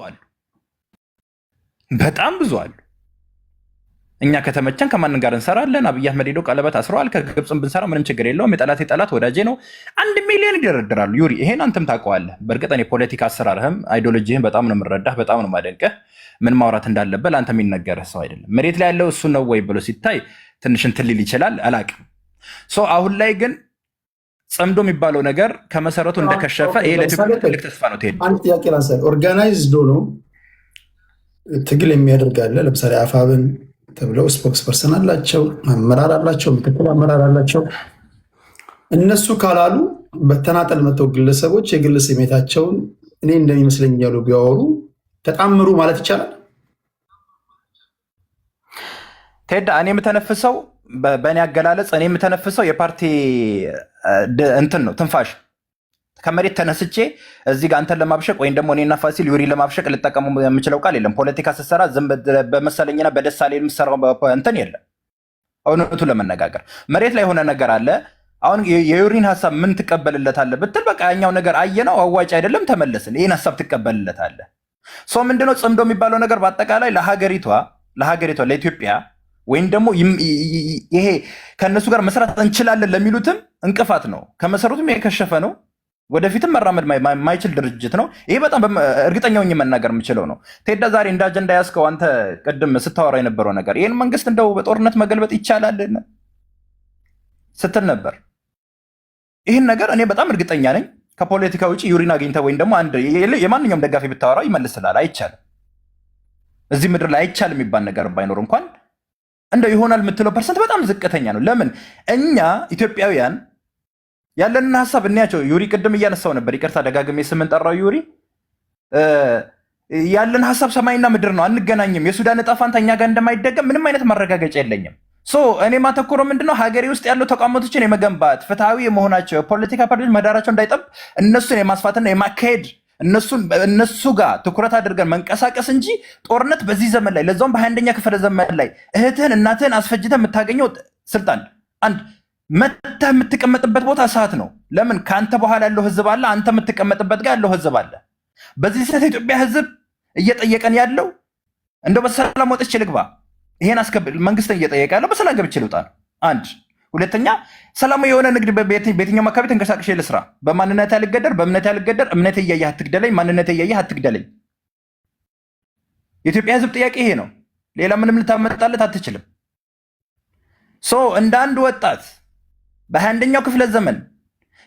አሉ፣ በጣም ብዙ አሉ። እኛ ከተመቸን ከማን ጋር እንሰራለን? አብይ አህመድ ሄዶ ቀለበት አስረዋል። ከግብፅም ብንሰራ ምንም ችግር የለውም። የጠላት የጠላት ወዳጄ ነው። 1 ሚሊዮን ይደረድራሉ። ዩሪ ይሄን አንተም ታውቀዋለህ። በእርግጥ እኔ ፖለቲካ አሰራርህም አይዲዮሎጂህም በጣም ነው የምረዳህ፣ በጣም ነው የማደንቀህ። ምን ማውራት እንዳለበት ለአንተ የሚነገርህ ሰው አይደለም። መሬት ላይ ያለው እሱ ነው ወይ ብሎ ሲታይ ትንሽ እንትን ሊል ይችላል፣ አላቅም። አሁን ላይ ግን ጽምዶ የሚባለው ነገር ከመሰረቱ እንደከሸፈ ይሄ ለኢትዮጵያ ትልቅ ተስፋ ነው። ትሄድ አንድ ጥያቄ ላንሳል። ኦርጋናይዝድ ሆኖ ትግል የሚያደርግ አለ። ለምሳሌ አፋብን ተብለው ስፖክስ ፐርሰን አላቸው፣ አመራር አላቸው፣ ምክትል አመራር አላቸው። እነሱ ካላሉ በተናጠል መተው ግለሰቦች የግል ስሜታቸውን እኔ እንደሚመስለኝ ያሉ ቢያወሩ ተጣምሩ ማለት ይቻላል። ቴዳ እኔ የምተነፍሰው በእኔ አገላለጽ እኔ የምተነፍሰው የፓርቲ እንትን ነው፣ ትንፋሽ ከመሬት ተነስቼ እዚህ ጋር አንተን ለማብሸቅ ወይም ደግሞ እኔና ፋሲል ዩሪ ለማብሸቅ ልጠቀሙ የምችለው ቃል የለም። ፖለቲካ ስትሰራ ዝም በመሰለኝና በደሳሌ የምሰራው እንትን የለም። እውነቱ ለመነጋገር መሬት ላይ የሆነ ነገር አለ። አሁን የዩሪን ሀሳብ ምን ትቀበልለታለህ ብትል በቃ ያኛው ነገር አየነው አዋጭ አይደለም፣ ተመለስን። ይህን ሀሳብ ትቀበልለታለህ። ምንድነው ጽምዶ የሚባለው ነገር? በአጠቃላይ ለሀገሪቷ ለኢትዮጵያ ወይም ደግሞ ይሄ ከእነሱ ጋር መስራት እንችላለን ለሚሉትም እንቅፋት ነው። ከመሰረቱም የከሸፈ ነው። ወደፊትም መራመድ ማይችል ድርጅት ነው። ይሄ በጣም እርግጠኛ ሆኜ መናገር የምችለው ነው። ቴዳ ዛሬ እንደ አጀንዳ ያዝከው አንተ ቅድም ስታወራ የነበረው ነገር ይህን መንግስት እንደው በጦርነት መገልበጥ ይቻላል ስትል ነበር። ይህን ነገር እኔ በጣም እርግጠኛ ነኝ። ከፖለቲካ ውጭ ዩሪን አግኝተህ ወይም ደግሞ አንድ የማንኛውም ደጋፊ ብታወራው ይመልስላል። አይቻልም፣ እዚህ ምድር ላይ አይቻልም የሚባል ነገር ባይኖር እንኳን እንደው ይሆናል የምትለው ፐርሰንት በጣም ዝቅተኛ ነው። ለምን እኛ ኢትዮጵያውያን ያለንን ሀሳብ እንያቸው። ዩሪ ቅድም እያነሳው ነበር፣ ይቅርታ ደጋግሜ ስምን ጠራው። ዩሪ ያለን ሀሳብ ሰማይና ምድር ነው፣ አንገናኝም። የሱዳን ዕጣ ፈንታ እኛ ጋር እንደማይደገም ምንም አይነት ማረጋገጫ የለኝም። እኔ ማተኮረው ምንድነው ሀገሬ ውስጥ ያለው ተቋማቶችን የመገንባት ፍትሐዊ የመሆናቸው የፖለቲካ ፓርቲዎች መዳራቸው እንዳይጠብ እነሱን የማስፋትና የማካሄድ እነሱ ጋር ትኩረት አድርገን መንቀሳቀስ እንጂ ጦርነት በዚህ ዘመን ላይ ለዛውም በ21ኛ ክፍለ ዘመን ላይ እህትህን እናትህን አስፈጅተህ የምታገኘው ስልጣን አንድ መተህ የምትቀመጥበት ቦታ እሳት ነው። ለምን ከአንተ በኋላ ያለው ህዝብ አለ፣ አንተ የምትቀመጥበት ጋር ያለው ህዝብ አለ። በዚህ ሰዓት የኢትዮጵያ ህዝብ እየጠየቀን ያለው እንደው በሰላም ወጥቼ ልግባ፣ ይሄን አስከብል መንግስትን እየጠየቀ ያለው በሰላም ገብቼ ልውጣ ነው። አንድ ሁለተኛ ሰላማዊ የሆነ ንግድ በየትኛውም አካባቢ ተንቀሳቅሼ ልስራ፣ በማንነት ያልገደር፣ በእምነት ያልገደር፣ እምነት እያየህ አትግደለኝ፣ ማንነት እያየህ አትግደለኝ። የኢትዮጵያ ህዝብ ጥያቄ ይሄ ነው። ሌላ ምንም ልታመጣለት አትችልም። እንደ አንድ ወጣት በ21ኛው ክፍለ ዘመን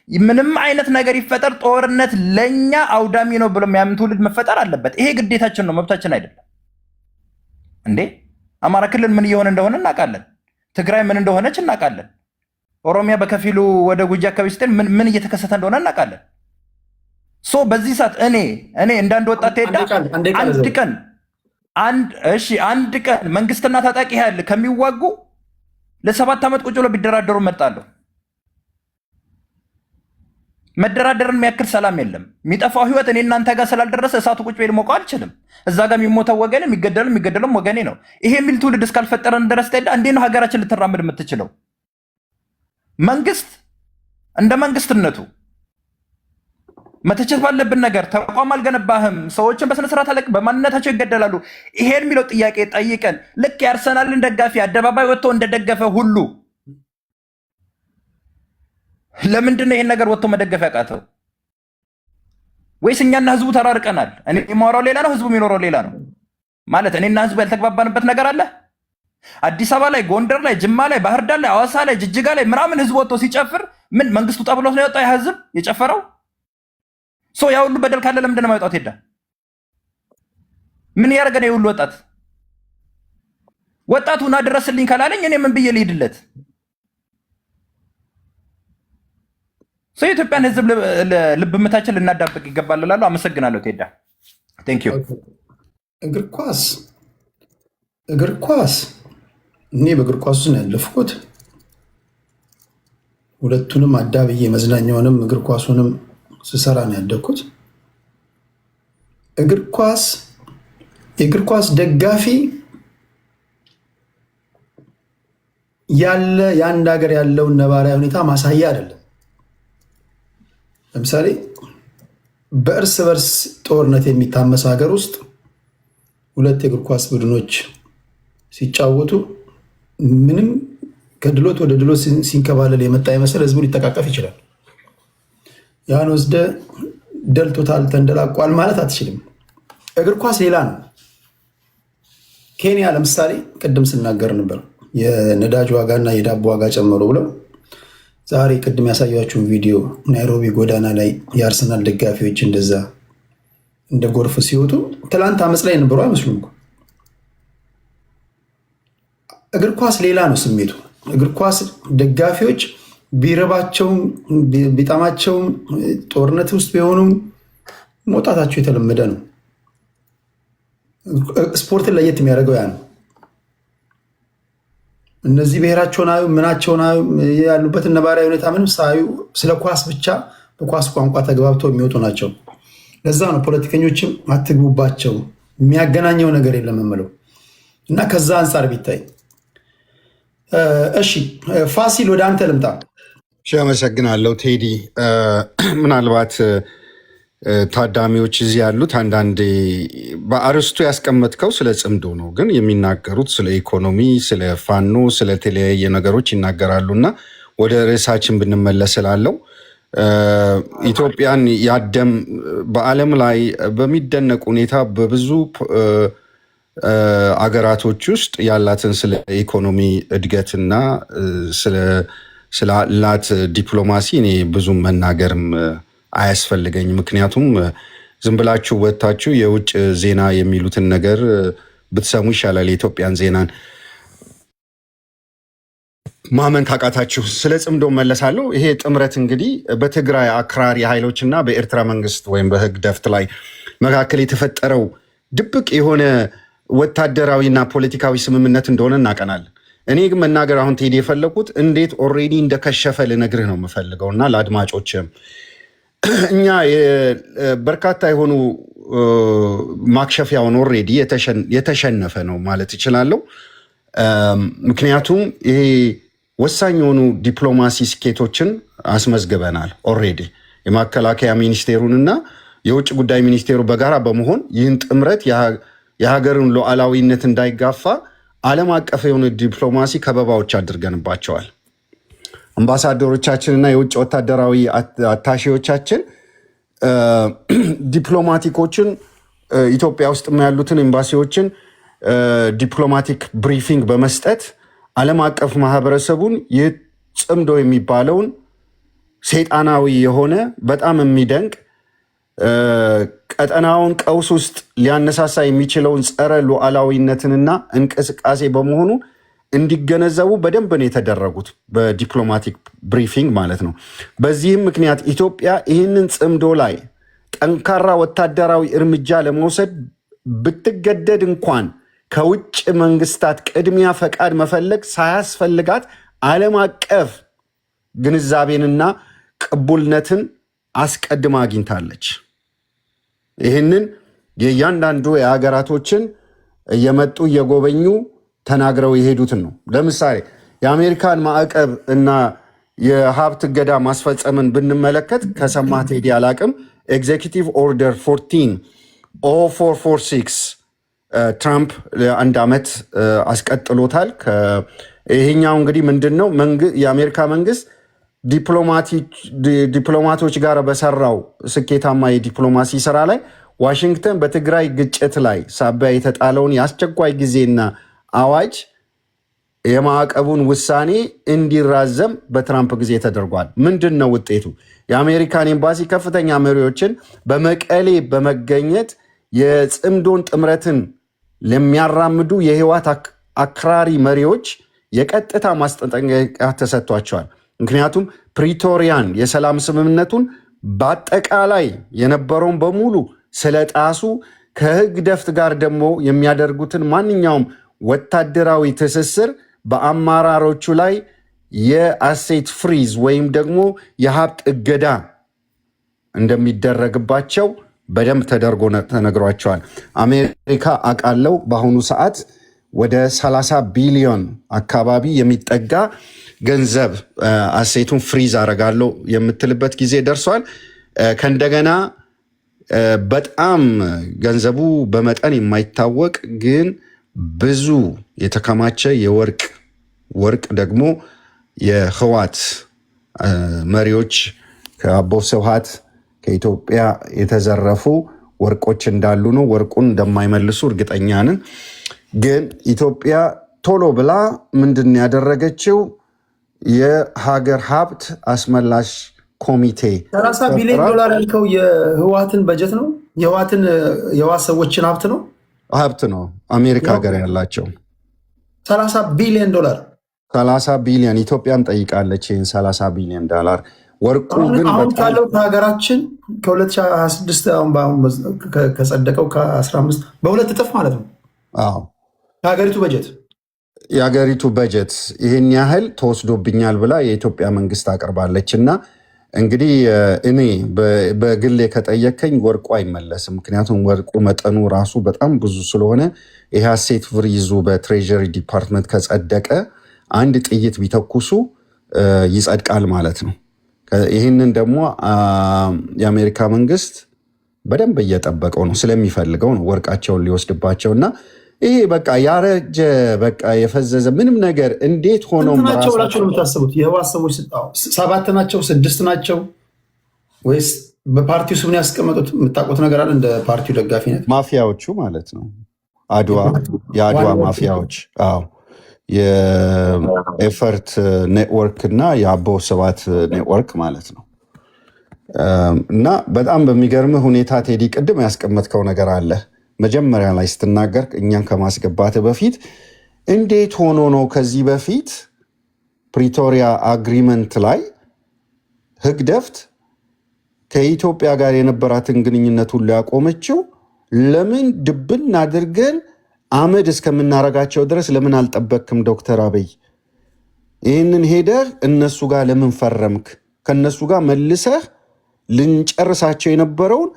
ምንም አይነት ነገር ይፈጠር ጦርነት ለኛ አውዳሚ ነው ብሎ የሚያምን ትውልድ መፈጠር አለበት። ይሄ ግዴታችን ነው፣ መብታችን አይደለም እንዴ? አማራ ክልል ምን እየሆነ እንደሆነ እናውቃለን። ትግራይ ምን እንደሆነች እናውቃለን። ኦሮሚያ በከፊሉ ወደ ጉጂ አካባቢ ስትል ምን እየተከሰተ እንደሆነ እናውቃለን። በዚህ ሰዓት እኔ እንደ አንድ ወጣት ሄዳ አንድ ቀን መንግስትና ታጣቂ ኃይል ከሚዋጉ ለ7 ዓመት ቁጭ ብሎ ቢደራደሩ እመርጣለሁ። መደራደርን የሚያክል ሰላም የለም። የሚጠፋው ህይወት እኔ እናንተ ጋር ስላልደረሰ እሳቱ ቁጭ ቤት ሞቀው አልችልም። እዛ ጋር የሚሞተው ወገኔ፣ የሚገደልም ወገኔ ነው። ይሄ የሚል ትውልድ እስካልፈጠረን ድረስ ቴዳ እንዴት ነው ሀገራችን ልትራመድ የምትችለው? መንግስት እንደ መንግስትነቱ መተቸት ባለብን ነገር ተቋም አልገነባህም፣ ሰዎችን በስነስርዓት አለቅ በማንነታቸው ይገደላሉ። ይሄን የሚለው ጥያቄ ጠይቀን ልክ የአርሰናልን ደጋፊ አደባባይ ወጥቶ እንደደገፈ ሁሉ ለምንድን ነው ይሄን ነገር ወጥቶ መደገፍ ያቃተው? ወይስ እኛና ህዝቡ ተራርቀናል? እኔ የማወራው ሌላ ነው፣ ህዝቡ የሚኖረው ሌላ ነው። ማለት እኔና ህዝቡ ያልተግባባንበት ነገር አለ። አዲስ አበባ ላይ፣ ጎንደር ላይ፣ ጅማ ላይ፣ ባህር ዳር ላይ፣ ሐዋሳ ላይ፣ ጅጅጋ ላይ ምናምን ህዝቡ ወጥቶ ሲጨፍር ምን መንግስቱ ጠብሎት ነው የወጣው? ያ ህዝብ የጨፈረው ያ ሁሉ በደል ካለ ለምንድን ነው የማይወጣው? ሄዳ ምን ያደረገ ነው? የሁሉ ወጣቱ ና ድረስልኝ ካላለኝ እኔ ምን ብዬ ልሂድለት? የኢትዮጵያን ህዝብ ልብ ምታችን ልናዳብቅ ይገባል እላለሁ። አመሰግናለሁ ቴዳ። ቴንክ ዩ። እግር ኳስ እኔ በእግር ኳስ ነው ያለፍኩት። ሁለቱንም አዳብዬ መዝናኛውንም እግር ኳሱንም ስሰራ ነው ያደግኩት። የእግር ኳስ ደጋፊ ያለ የአንድ ሀገር ያለውን ነባራዊ ሁኔታ ማሳያ አይደለም። ለምሳሌ በእርስ በርስ ጦርነት የሚታመስ ሀገር ውስጥ ሁለት የእግር ኳስ ቡድኖች ሲጫወቱ ምንም ከድሎት ወደ ድሎት ሲንከባለል የመጣ ይመስል ህዝቡ ሊጠቃቀፍ ይችላል። ያን ወስደ ደልቶታል ተንደላቋል ማለት አትችልም። እግር ኳስ ሌላ ነው። ኬንያ ለምሳሌ ቅድም ስናገር ነበር የነዳጅ ዋጋና የዳቦ ዋጋ ጨመሩ ብለው ዛሬ ቅድም ያሳያችሁን ቪዲዮ ናይሮቢ ጎዳና ላይ የአርሰናል ደጋፊዎች እንደዛ እንደ ጎርፍ ሲወጡ ትላንት አመፅ ላይ ነበሩ አይመስሉም። እግር ኳስ ሌላ ነው ስሜቱ። እግር ኳስ ደጋፊዎች ቢረባቸውም ቢጣማቸውም ጦርነት ውስጥ ቢሆኑም መውጣታቸው የተለመደ ነው። ስፖርትን ለየት የሚያደርገው ያ ነው። እነዚህ ብሔራቸውን አዩ ምናቸውን አዩ ያሉበትን ነባራዊ ሁኔታ ምንም ሳዩ ስለ ኳስ ብቻ በኳስ ቋንቋ ተግባብተው የሚወጡ ናቸው። ለዛ ነው ፖለቲከኞችም አትግቡባቸው የሚያገናኘው ነገር የለም የምለው እና ከዛ አንጻር ቢታይ። እሺ ፋሲል ወደ አንተ ልምጣ። አመሰግናለሁ ቴዲ። ምናልባት ታዳሚዎች እዚህ ያሉት አንዳንዴ በአርስቱ ያስቀመጥከው ስለ ጽምዶ ነው፣ ግን የሚናገሩት ስለ ኢኮኖሚ፣ ስለ ፋኖ፣ ስለተለያየ ነገሮች ይናገራሉ እና ወደ ርዕሳችን ብንመለስ ስላለው ኢትዮጵያን ያደም በዓለም ላይ በሚደነቅ ሁኔታ በብዙ አገራቶች ውስጥ ያላትን ስለ ኢኮኖሚ እድገትና ስላላት ዲፕሎማሲ እኔ ብዙም መናገርም አያስፈልገኝ። ምክንያቱም ዝም ብላችሁ ወጥታችሁ የውጭ ዜና የሚሉትን ነገር ብትሰሙ ይሻላል። የኢትዮጵያን ዜናን ማመን ካቃታችሁ ስለ ጽምዶ መለሳለሁ። ይሄ ጥምረት እንግዲህ በትግራይ አክራሪ ኃይሎችና በኤርትራ መንግስት ወይም በህግደፍት ላይ መካከል የተፈጠረው ድብቅ የሆነ ወታደራዊና ፖለቲካዊ ስምምነት እንደሆነ እናቀናለን። እኔ ግን መናገር አሁን ቴዲ የፈለኩት እንዴት ኦልሬዲ እንደከሸፈ ልነግርህ ነው የምፈልገው እና ለአድማጮችም እኛ በርካታ የሆኑ ማክሸፊያውን ኦልሬዲ የተሸነፈ ነው ማለት እችላለሁ። ምክንያቱም ይሄ ወሳኝ የሆኑ ዲፕሎማሲ ስኬቶችን አስመዝግበናል። ኦልሬዲ የመከላከያ ሚኒስቴሩንና የውጭ ጉዳይ ሚኒስቴሩ በጋራ በመሆን ይህን ጥምረት የሀገርን ሉዓላዊነት እንዳይጋፋ ዓለም አቀፍ የሆነ ዲፕሎማሲ ከበባዎች አድርገንባቸዋል። አምባሳደሮቻችንና የውጭ ወታደራዊ አታሼዎቻችን ዲፕሎማቲኮችን ኢትዮጵያ ውስጥ ያሉትን ኤምባሲዎችን ዲፕሎማቲክ ብሪፊንግ በመስጠት ዓለም አቀፍ ማህበረሰቡን ይህ ጽምዶ የሚባለውን ሰይጣናዊ የሆነ በጣም የሚደንቅ ቀጠናውን ቀውስ ውስጥ ሊያነሳሳ የሚችለውን ጸረ ሉዓላዊነትንና እንቅስቃሴ በመሆኑ እንዲገነዘቡ በደንብ ነው የተደረጉት በዲፕሎማቲክ ብሪፊንግ ማለት ነው። በዚህም ምክንያት ኢትዮጵያ ይህንን ጽምዶ ላይ ጠንካራ ወታደራዊ እርምጃ ለመውሰድ ብትገደድ እንኳን ከውጭ መንግስታት ቅድሚያ ፈቃድ መፈለግ ሳያስፈልጋት ዓለም አቀፍ ግንዛቤንና ቅቡልነትን አስቀድማ አግኝታለች። ይህንን የእያንዳንዱ የሀገራቶችን እየመጡ እየጎበኙ ተናግረው የሄዱትን ነው። ለምሳሌ የአሜሪካን ማዕቀብ እና የሀብት እገዳ ማስፈጸምን ብንመለከት ከሰማህ ቴዲ አላቅም ኤግዜኪቲቭ ኦርደር 140446 ትራምፕ ለአንድ ዓመት አስቀጥሎታል። ይሄኛው እንግዲህ ምንድን ነው? የአሜሪካ መንግስት ዲፕሎማቶች ጋር በሰራው ስኬታማ የዲፕሎማሲ ስራ ላይ ዋሽንግተን በትግራይ ግጭት ላይ ሳቢያ የተጣለውን የአስቸኳይ ጊዜና አዋጅ የማዕቀቡን ውሳኔ እንዲራዘም በትራምፕ ጊዜ ተደርጓል። ምንድን ነው ውጤቱ? የአሜሪካን ኤምባሲ ከፍተኛ መሪዎችን በመቀሌ በመገኘት የጽምዶን ጥምረትን ለሚያራምዱ የህወሓት አክራሪ መሪዎች የቀጥታ ማስጠንቀቂያ ተሰጥቷቸዋል። ምክንያቱም ፕሪቶሪያን የሰላም ስምምነቱን በአጠቃላይ የነበረውን በሙሉ ስለጣሱ ከህግደፍት ጋር ደግሞ የሚያደርጉትን ማንኛውም ወታደራዊ ትስስር በአመራሮቹ ላይ የአሴት ፍሪዝ ወይም ደግሞ የሀብት እገዳ እንደሚደረግባቸው በደንብ ተደርጎ ተነግሯቸዋል። አሜሪካ አቃለው በአሁኑ ሰዓት ወደ 30 ቢሊዮን አካባቢ የሚጠጋ ገንዘብ አሴቱን ፍሪዝ አረጋለሁ የምትልበት ጊዜ ደርሷል። ከእንደገና በጣም ገንዘቡ በመጠን የማይታወቅ ግን ብዙ የተከማቸ ወርቅ ደግሞ የህዋት መሪዎች ከአቦ ስብሃት ከኢትዮጵያ የተዘረፉ ወርቆች እንዳሉ ነው። ወርቁን እንደማይመልሱ እርግጠኛ ነን። ግን ኢትዮጵያ ቶሎ ብላ ምንድን ያደረገችው የሀገር ሀብት አስመላሽ ኮሚቴ 30 ቢሊዮን ዶላር ያልከው የህዋትን በጀት ነው። የህዋት ሰዎችን ሀብት ነው። አሜሪካ ሀገር ያላቸው 30 ቢሊዮን ዶላር 30 ቢሊዮን ኢትዮጵያን ጠይቃለች። ይህን 30 ቢሊዮን ዶላር ወርቁ ግን አሁን ካለው ከሀገራችን ከ2026 አሁን ከጸደቀው ከ15 በሁለት እጥፍ ማለት ነው። የሀገሪቱ በጀት ይህን ያህል ተወስዶብኛል ብላ የኢትዮጵያ መንግስት አቅርባለች። እና እንግዲህ እኔ በግሌ ከጠየከኝ ወርቁ አይመለስም። ምክንያቱም ወርቁ መጠኑ ራሱ በጣም ብዙ ስለሆነ ይህ ሀሴት ፍሪዙ በትሬዥሪ ዲፓርትመንት ከጸደቀ አንድ ጥይት ቢተኩሱ ይጸድቃል ማለት ነው። ይህንን ደግሞ የአሜሪካ መንግስት በደንብ እየጠበቀው ነው፣ ስለሚፈልገው ነው ወርቃቸውን ሊወስድባቸው። እና ይሄ በቃ ያረጀ በቃ የፈዘዘ ምንም ነገር እንዴት ሆነው ናቸው ብላቸው ነው የምታስቡት? የህወሓት ሰዎች 7 ናቸው 6 ናቸው ወይስ በፓርቲው ስም ያስቀመጡት? የምታውቁት ነገር አለ? እንደ ፓርቲው ደጋፊነት ማፊያዎቹ ማለት ነው። የአድዋ ማፊያዎች። አዎ የኤፈርት ኔትወርክ እና የአቦ ስብሃት ኔትወርክ ማለት ነው። እና በጣም በሚገርምህ ሁኔታ ቴዲ ቅድም ያስቀመጥከው ነገር አለ መጀመሪያ ላይ ስትናገር እኛን ከማስገባት በፊት እንዴት ሆኖ ነው ከዚህ በፊት ፕሪቶሪያ አግሪመንት ላይ ህግደፍት ከኢትዮጵያ ጋር የነበራትን ግንኙነት ሁሉ ያቆመችው? ለምን ድብን አድርገን አመድ እስከምናረጋቸው ድረስ ለምን አልጠበቅክም ዶክተር አብይ? ይህንን ሄደህ እነሱ ጋር ለምን ፈረምክ? ከነሱ ጋር መልሰህ ልንጨርሳቸው የነበረውን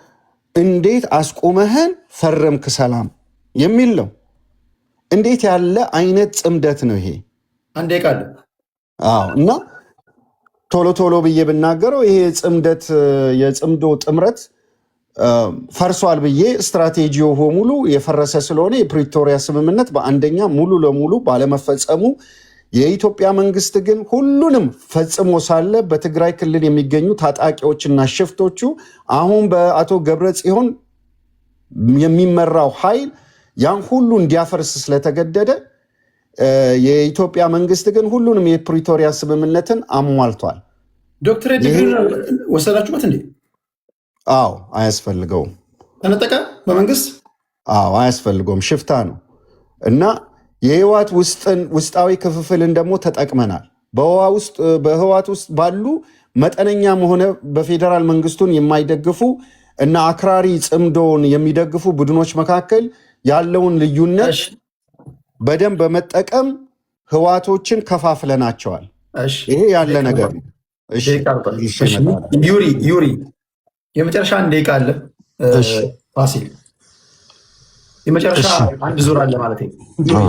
እንዴት አስቆመህን ፈረምክ? ሰላም የሚል ነው። እንዴት ያለ አይነት ጽምደት ነው ይሄ? አንዴ ቃል እና ቶሎ ብዬ ብናገረው ይሄ ጽምደት የጽምዶ ጥምረት ፈርሷል ብዬ ስትራቴጂው በሙሉ የፈረሰ ስለሆነ የፕሪቶሪያ ስምምነት በአንደኛ ሙሉ ለሙሉ ባለመፈጸሙ የኢትዮጵያ መንግስት ግን ሁሉንም ፈጽሞ ሳለ በትግራይ ክልል የሚገኙ ታጣቂዎችና ሽፍቶቹ አሁን በአቶ ገብረጽዮን የሚመራው ኃይል ያን ሁሉ እንዲያፈርስ ስለተገደደ የኢትዮጵያ መንግስት ግን ሁሉንም የፕሪቶሪያ ስምምነትን አሟልቷል። ዶክትሬት ዲግሪ ወሰዳችሁበት እንዴ? አዎ፣ አያስፈልገውም። ተነጠቀ በመንግስት? አዎ፣ አያስፈልገውም። ሽፍታ ነው እና የህወሓት ውስጣዊ ክፍፍልን ደግሞ ተጠቅመናል። በህወሓት ውስጥ ባሉ መጠነኛም ሆነ በፌዴራል መንግስቱን የማይደግፉ እና አክራሪ ጽምዶን የሚደግፉ ቡድኖች መካከል ያለውን ልዩነት በደንብ በመጠቀም ህወሓቶችን ከፋፍለናቸዋል። ይሄ ያለ ነገር ነው። ዩሪ የመጨረሻ አንድ ደቂቃ አለ። ፋሲል የመጨረሻ አንድ ዙር አለ ማለት ነው።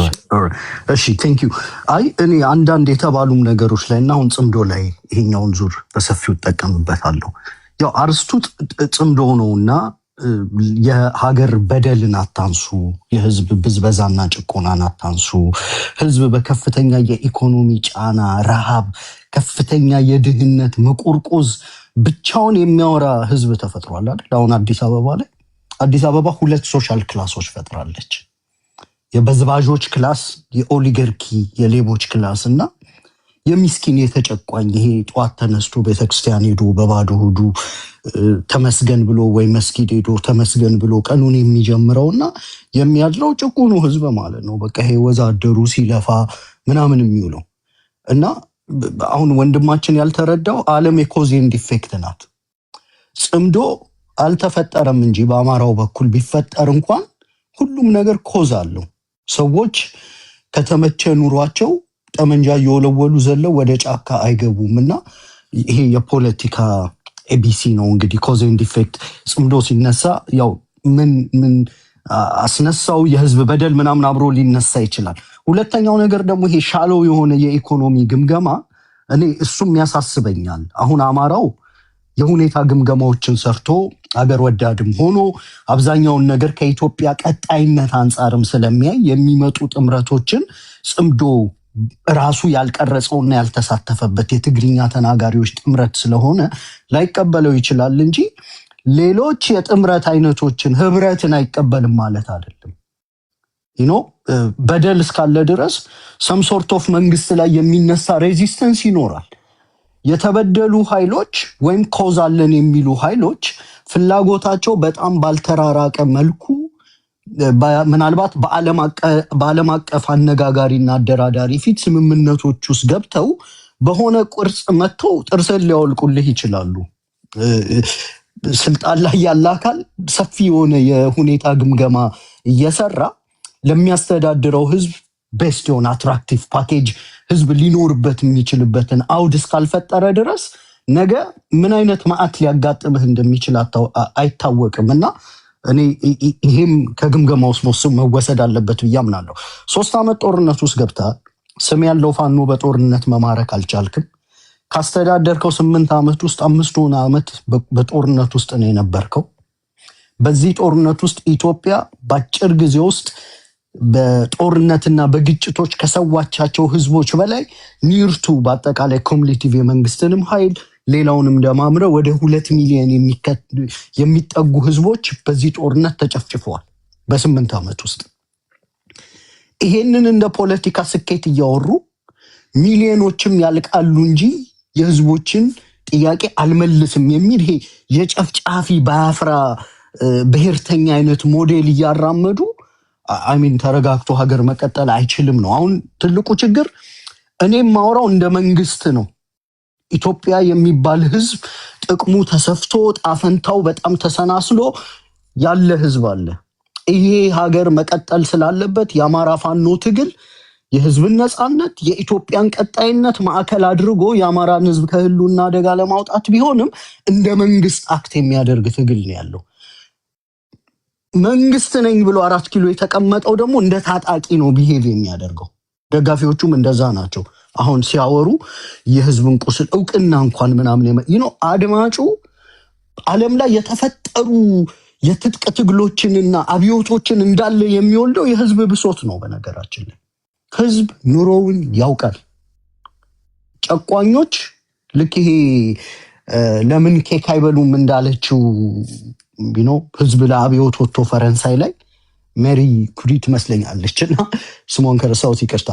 እሺ ቴንክ ዩ። አይ እኔ አንዳንድ የተባሉም ነገሮች ላይ እና አሁን ጽምዶ ላይ ይሄኛውን ዙር በሰፊው እጠቀምበታለሁ። ያው አርስቱ ጽምዶ ነውና የሀገር በደልን አታንሱ፣ የህዝብ ብዝበዛና ጭቆናን አታንሱ፣ ህዝብ በከፍተኛ የኢኮኖሚ ጫና፣ ረሃብ፣ ከፍተኛ የድህነት መቆርቆዝ ብቻውን የሚያወራ ህዝብ ተፈጥሯል አይደል? አሁን አዲስ አበባ 2 ሶሻል ክላሶች ፈጥራለች። የበዝባዦች ክላስ፣ የኦሊጋርኪ የሌቦች ክላስ እና የሚስኪን የተጨቋኝ፣ ይሄ ጠዋት ተነስቶ ቤተክርስቲያን ሄዶ በባዶ ሆዱ ተመስገን ብሎ ወይ መስጊድ ሄዶ ተመስገን ብሎ ቀኑን የሚጀምረውና የሚያድረው ጭቁኑ ህዝብ ማለት ነው። በቃ ይሄ ወዛደሩ ሲለፋ ምናምን የሚውለው እና አሁን ወንድማችን ያልተረዳው ዓለም የኮዝ ኤንድ ኢፌክት ናት። ጽምዶ አልተፈጠረም እንጂ በአማራው በኩል ቢፈጠር እንኳን ሁሉም ነገር ኮዝ አለው። ሰዎች ከተመቸ ኑሯቸው ጠመንጃ እየወለወሉ ዘለው ወደ ጫካ አይገቡም። እና ይሄ የፖለቲካ ኤቢሲ ነው እንግዲህ ኮዝ ኤንድ ኢፌክት። ጽምዶ ሲነሳ ያው ምን አስነሳው የህዝብ በደል ምናምን አብሮ ሊነሳ ይችላል። ሁለተኛው ነገር ደግሞ ይሄ ሻለው የሆነ የኢኮኖሚ ግምገማ እኔ እሱም ያሳስበኛል። አሁን አማራው የሁኔታ ግምገማዎችን ሰርቶ አገር ወዳድም ሆኖ አብዛኛውን ነገር ከኢትዮጵያ ቀጣይነት አንጻርም ስለሚያይ የሚመጡ ጥምረቶችን ጽምዶ ራሱ ያልቀረጸውና ያልተሳተፈበት የትግርኛ ተናጋሪዎች ጥምረት ስለሆነ ላይቀበለው ይችላል እንጂ ሌሎች የጥምረት አይነቶችን ህብረትን አይቀበልም ማለት አይደለም። በደል እስካለ ድረስ ሰም ሶርት ኦፍ መንግስት ላይ የሚነሳ ሬዚስተንስ ይኖራል። የተበደሉ ኃይሎች ወይም ኮዝ አለን የሚሉ ኃይሎች ፍላጎታቸው በጣም ባልተራራቀ መልኩ ምናልባት በዓለም አቀፍ አነጋጋሪና አደራዳሪ ፊት ስምምነቶች ውስጥ ገብተው በሆነ ቅርጽ መጥተው ጥርስን ሊያወልቁልህ ይችላሉ። ስልጣን ላይ ያለ አካል ሰፊ የሆነ የሁኔታ ግምገማ እየሰራ ለሚያስተዳድረው ህዝብ ቤስት የሆነ አትራክቲቭ ፓኬጅ ህዝብ ሊኖርበት የሚችልበትን አውድ እስካልፈጠረ ድረስ ነገ ምን አይነት ማዕት ሊያጋጥምህ እንደሚችል አይታወቅም እና እኔ ይሄም ከግምገማ ውስጥ መወሰድ አለበት ብዬ አምናለሁ። 3 ዓመት ጦርነት ውስጥ ገብተሃል። ስም ያለው ፋኖ በጦርነት መማረክ አልቻልክም። ካስተዳደርከው 8 ዓመት ውስጥ 5 ዓመት በጦርነት ውስጥ ነው የነበርከው። በዚህ ጦርነት ውስጥ ኢትዮጵያ በአጭር ጊዜ ውስጥ በጦርነትና በግጭቶች ከሰዋቻቸው ህዝቦች በላይ ኒርቱ በአጠቃላይ ኮሚኒቲቭ የመንግስትንም ኃይል ሌላውንም ደማምረ ወደ 2 ሚሊዮን የሚጠጉ ህዝቦች በዚህ ጦርነት ተጨፍጭፈዋል በ8 ዓመት ውስጥ። ይሄንን እንደ ፖለቲካ ስኬት እያወሩ ሚሊዮኖችም ያልቃሉ እንጂ የህዝቦችን ጥያቄ አልመልስም የሚል ይሄ የጨፍጫፊ ባያፍራ ብሔርተኛ አይነት ሞዴል እያራመዱ አሚን ተረጋግቶ ሀገር መቀጠል አይችልም ነው። አሁን ትልቁ ችግር እኔም ማውራው እንደ መንግስት ነው። ኢትዮጵያ የሚባል ህዝብ ጥቅሙ ተሰፍቶ ጣፈንታው በጣም ተሰናስሎ ያለ ህዝብ አለ። ይሄ ሀገር መቀጠል ስላለበት የአማራ ፋኖ ትግል የህዝብን ነፃነት የኢትዮጵያን ቀጣይነት ማዕከል አድርጎ የአማራን ህዝብ ከህልውና አደጋ ለማውጣት ቢሆንም እንደ መንግስት አክት የሚያደርግ ትግል ነው ያለው። መንግስት ነኝ ብሎ 4 ኪሎ የተቀመጠው ደግሞ እንደ ታጣቂ ነው ቢሄቭ የሚያደርገው። ደጋፊዎቹም እንደዛ ናቸው። አሁን ሲያወሩ የህዝብን ቁስል እውቅና እንኳን ምናምን አድማጩ ዓለም ላይ የተፈጠሩ የትጥቅ ትግሎችንና አብዮቶችን እንዳለ የሚወልደው የህዝብ ብሶት ነው። በነገራችን ላይ ህዝብ ኑሮውን ያውቃል። ጨቋኞች ልክ ይሄ ለምን ኬክ አይበሉም እንዳለችው ህዝብ ለአብዮት ወጥቶ ፈረንሳይ ላይ ሜሪ ኩሪ ትመስለኛለች እና ስሟን ከረሳሁት ይቅርታ፣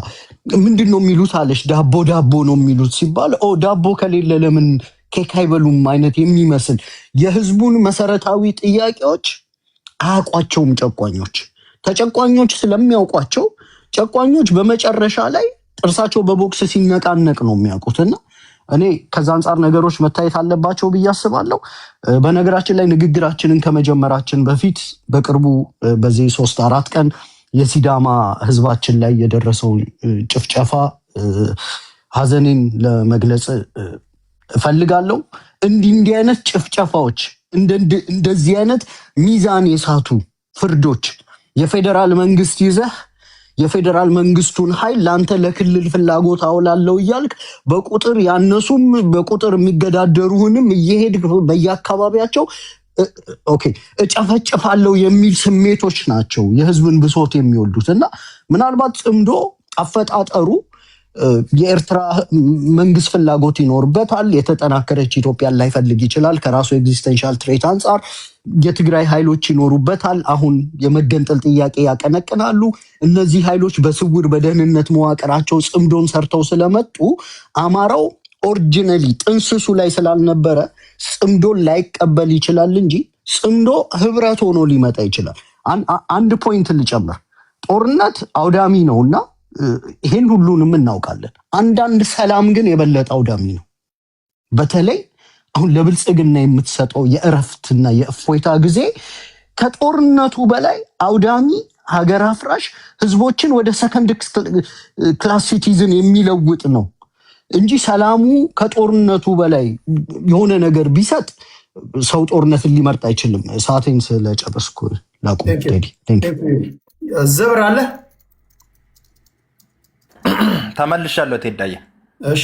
ምንድነው የሚሉት አለች። ዳቦ ነው የሚሉት ሲባል ዳቦ ከሌለ ለምን ኬክ አይበሉም አይነት የሚመስል የህዝቡን መሰረታዊ ጥያቄዎች አያውቋቸውም ጨቋኞች። ተጨቋኞች ስለሚያውቋቸው ጨቋኞች በመጨረሻ ላይ ጥርሳቸው በቦክስ ሲነቃነቅ ነው የሚያውቁትና እኔ ከዛ አንጻር ነገሮች መታየት አለባቸው ብዬ አስባለሁ። በነገራችን ላይ ንግግራችንን ከመጀመራችን በፊት በቅርቡ በዚህ 3-4 ቀን የሲዳማ ህዝባችን ላይ የደረሰው ጭፍጨፋ ሀዘኔን ለመግለጽ እፈልጋለሁ። እንዲህ አይነት ጭፍጨፋዎች እንደዚህ አይነት ሚዛን የሳቱ ፍርዶች የፌደራል መንግስት ይዘህ የፌደራል መንግስቱን ኃይል ላንተ ለክልል ፍላጎት አውላለው እያልክ በቁጥር ያነሱም በቁጥር የሚገዳደሩህንም እየሄድ በየአካባቢያቸው እጨፈጭፋለሁ የሚል ስሜቶች ናቸው የህዝብን ብሶት የሚወልዱት እና ምናልባት ጽምዶ አፈጣጠሩ የኤርትራ መንግስት ፍላጎት ይኖርበታል። የተጠናከረች ኢትዮጵያን ላይፈልግ ይችላል። ከራሱ ኤግዚስተንሻል ትሬት አንጻር የትግራይ ኃይሎች ይኖሩበታል። አሁን የመገንጠል ጥያቄ ያቀነቅናሉ። እነዚህ ኃይሎች በስውር በደህንነት መዋቅራቸው ጽምዶን ሰርተው ስለመጡ አማራው ኦሪጂናሊ ጥንስሱ ላይ ስላልነበረ ጽምዶን ላይቀበል ይችላል እንጂ ጽምዶ ህብረት ሆኖ ሊመጣ ይችላል። አንድ ፖይንት ልጨምር። ጦርነት አውዳሚ ነውና ይሄን ሁሉንም እናውቃለን። አንዳንድ ሰላም ግን የበለጠ አውዳሚ ነው። በተለይ አሁን ለብልጽግና የምትሰጠው የእረፍትና የእፎይታ ጊዜ ከጦርነቱ በላይ አውዳሚ፣ ሀገር አፍራሽ፣ ህዝቦችን ወደ ሰከንድ ክላስ ሲቲዝን የሚለውጥ ነው እንጂ ሰላሙ ከጦርነቱ በላይ የሆነ ነገር ቢሰጥ ሰው ጦርነትን ሊመርጥ አይችልም። ሰዓቴን ስለጨረስኩ ላቁም። ዘብር አለ ተመልሻለሁ። ቴዳዬ እሺ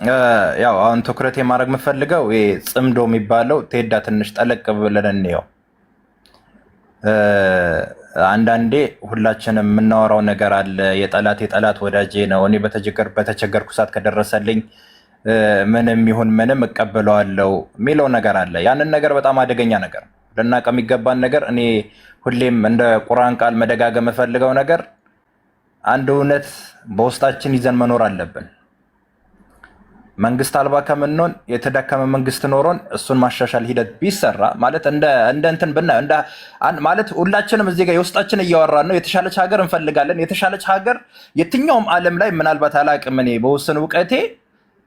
ያው አሁን ትኩረት የማድረግ የምፈልገው ይሄ ጽምዶ የሚባለው ቴዳ ትንሽ ጠለቅ ብለን እንየው። አንዳንዴ ሁላችንም የምናወራው ነገር አለ። የጠላት ወዳጄ ነው፣ እኔ በተቸገርኩ ሰዓት ከደረሰልኝ ምንም ይሁን ምንም እቀበለዋለሁ የሚለው ነገር አለ። ያንን ነገር በጣም አደገኛ ነገር ነው። ልናውቅ የሚገባን ነገር፣ እኔ ሁሌም እንደ ቁርአን ቃል መደጋገም የምፈልገው ነገር፣ አንድ እውነት በውስጣችን ይዘን መኖር አለብን። መንግስት አልባ ከምንሆን የተዳከመ መንግስት ኖሮን እሱን ማሻሻል ሂደት ቢሰራ ማለት እንደ እንትን ብናየው ማለት ሁላችንም እዚህ ጋር የውስጣችን እያወራን ነው። የተሻለች ሀገር እንፈልጋለን። የተሻለች ሀገር የትኛውም ዓለም ላይ ምናልባት አላቅም፣ እኔ በውስን እውቀቴ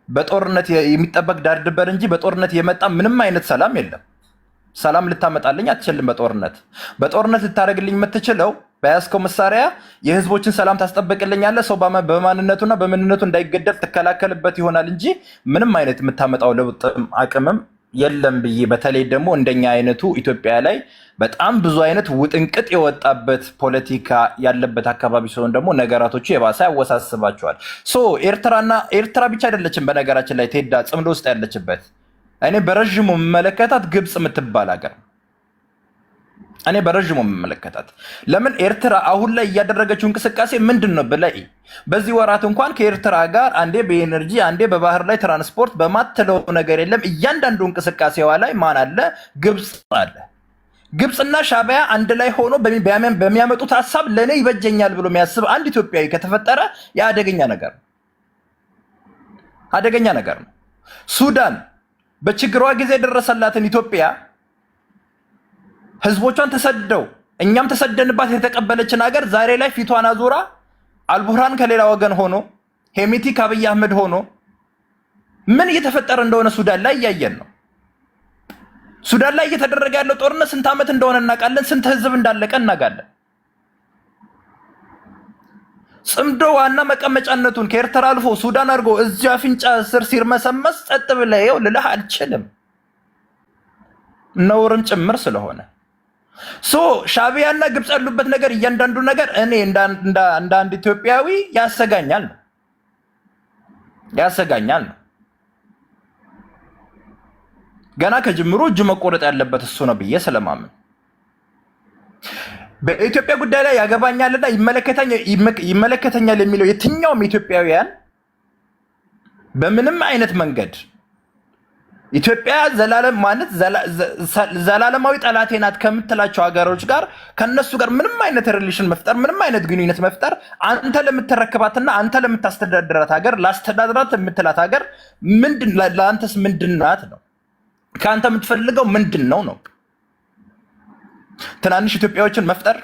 በጦርነት የሚጠበቅ ዳር ድንበር እንጂ በጦርነት የመጣ ምንም አይነት ሰላም የለም። ሰላም ልታመጣልኝ አትችልም። በጦርነት ልታደርግልኝ የምትችለው በያዝከው መሳሪያ የህዝቦችን ሰላም ታስጠብቅልኛለህ፣ ሰው በማንነቱና በምንነቱ እንዳይገደል ትከላከልበት ይሆናል እንጂ ምንም አይነት የምታመጣው ለውጥም አቅምም የለም ብዬ፣ በተለይ ደግሞ እንደኛ አይነቱ ኢትዮጵያ ላይ በጣም ብዙ አይነት ውጥንቅጥ የወጣበት ፖለቲካ ያለበት አካባቢ ሲሆን ደግሞ ነገራቶቹ የባሰ ያወሳስባቸዋል። ኤርትራ ብቻ አይደለችም በነገራችን ላይ ቴዳ ጽምዶ ውስጥ ያለችበት። እኔ በረዥሙ የምመለከታት ግብፅ የምትባል ሀገር፣ እኔ በረዥሙ የምመለከታት ለምን ኤርትራ አሁን ላይ እያደረገችው እንቅስቃሴ ምንድን ነው ብለህ በዚህ ወራት እንኳን ከኤርትራ ጋር አንዴ በኤነርጂ አንዴ በባህር ላይ ትራንስፖርት በማትለው ነገር የለም። እያንዳንዱ እንቅስቃሴዋ ላይ ማን አለ? ግብፅ አለ። ግብፅና ሻዕቢያ አንድ ላይ ሆኖ በሚያመጡት ሀሳብ ለእኔ ይበጀኛል ብሎ የሚያስብ አንድ ኢትዮጵያዊ ከተፈጠረ የአደገኛ ነገር ነው። አደገኛ ነገር ነው። ሱዳን በችግሯ ጊዜ የደረሰላትን ኢትዮጵያ ህዝቦቿን ተሰደው እኛም ተሰደንባት የተቀበለችን ሀገር ዛሬ ላይ ፊቷን አዙራ አልቡርሃን ከሌላ ወገን ሆኖ ሄሚቲ ከአብይ አህመድ ሆኖ ምን እየተፈጠረ እንደሆነ ሱዳን ላይ እያየን ነው። ሱዳን ላይ እየተደረገ ያለው ጦርነት ስንት ዓመት እንደሆነ እናውቃለን። ስንት ህዝብ እንዳለቀ እናውቃለን። ጽምዶ ዋና መቀመጫነቱን ከኤርትራ አልፎ ሱዳን አድርጎ እዚያ አፍንጫ ስር ሲርመሰመስ ጸጥ ብለህ ልልህ አልችልም፣ ነውርም ጭምር ስለሆነ ሻዕቢያና ግብፅ ያሉበት ነገር እያንዳንዱ ነገር እኔ እንደ አንድ ኢትዮጵያዊ ያሰጋኛል ነው። ገና ከጅምሩ እጁ መቆረጥ ያለበት እሱ ነው ብዬ ስለማምን በኢትዮጵያ ጉዳይ ላይ ያገባኛልና ይመለከተኛል የሚለው የትኛውም ኢትዮጵያውያን በምንም አይነት መንገድ ኢትዮጵያ ዘላለማዊ ጠላቴ ናት ከምትላቸው ሀገሮች ጋር ከነሱ ጋር ምንም አይነት ሪሌሽን መፍጠር ምንም አይነት ግንኙነት መፍጠር አንተ ለምትረከባትና አንተ ለምታስተዳድራት ሀገር ላስተዳድራት የምትላት ሀገር ለአንተስ ምንድን ናት ነው? ከአንተ የምትፈልገው ምንድን ነው? ትናንሽ ኢትዮጵያዎችን መፍጠር?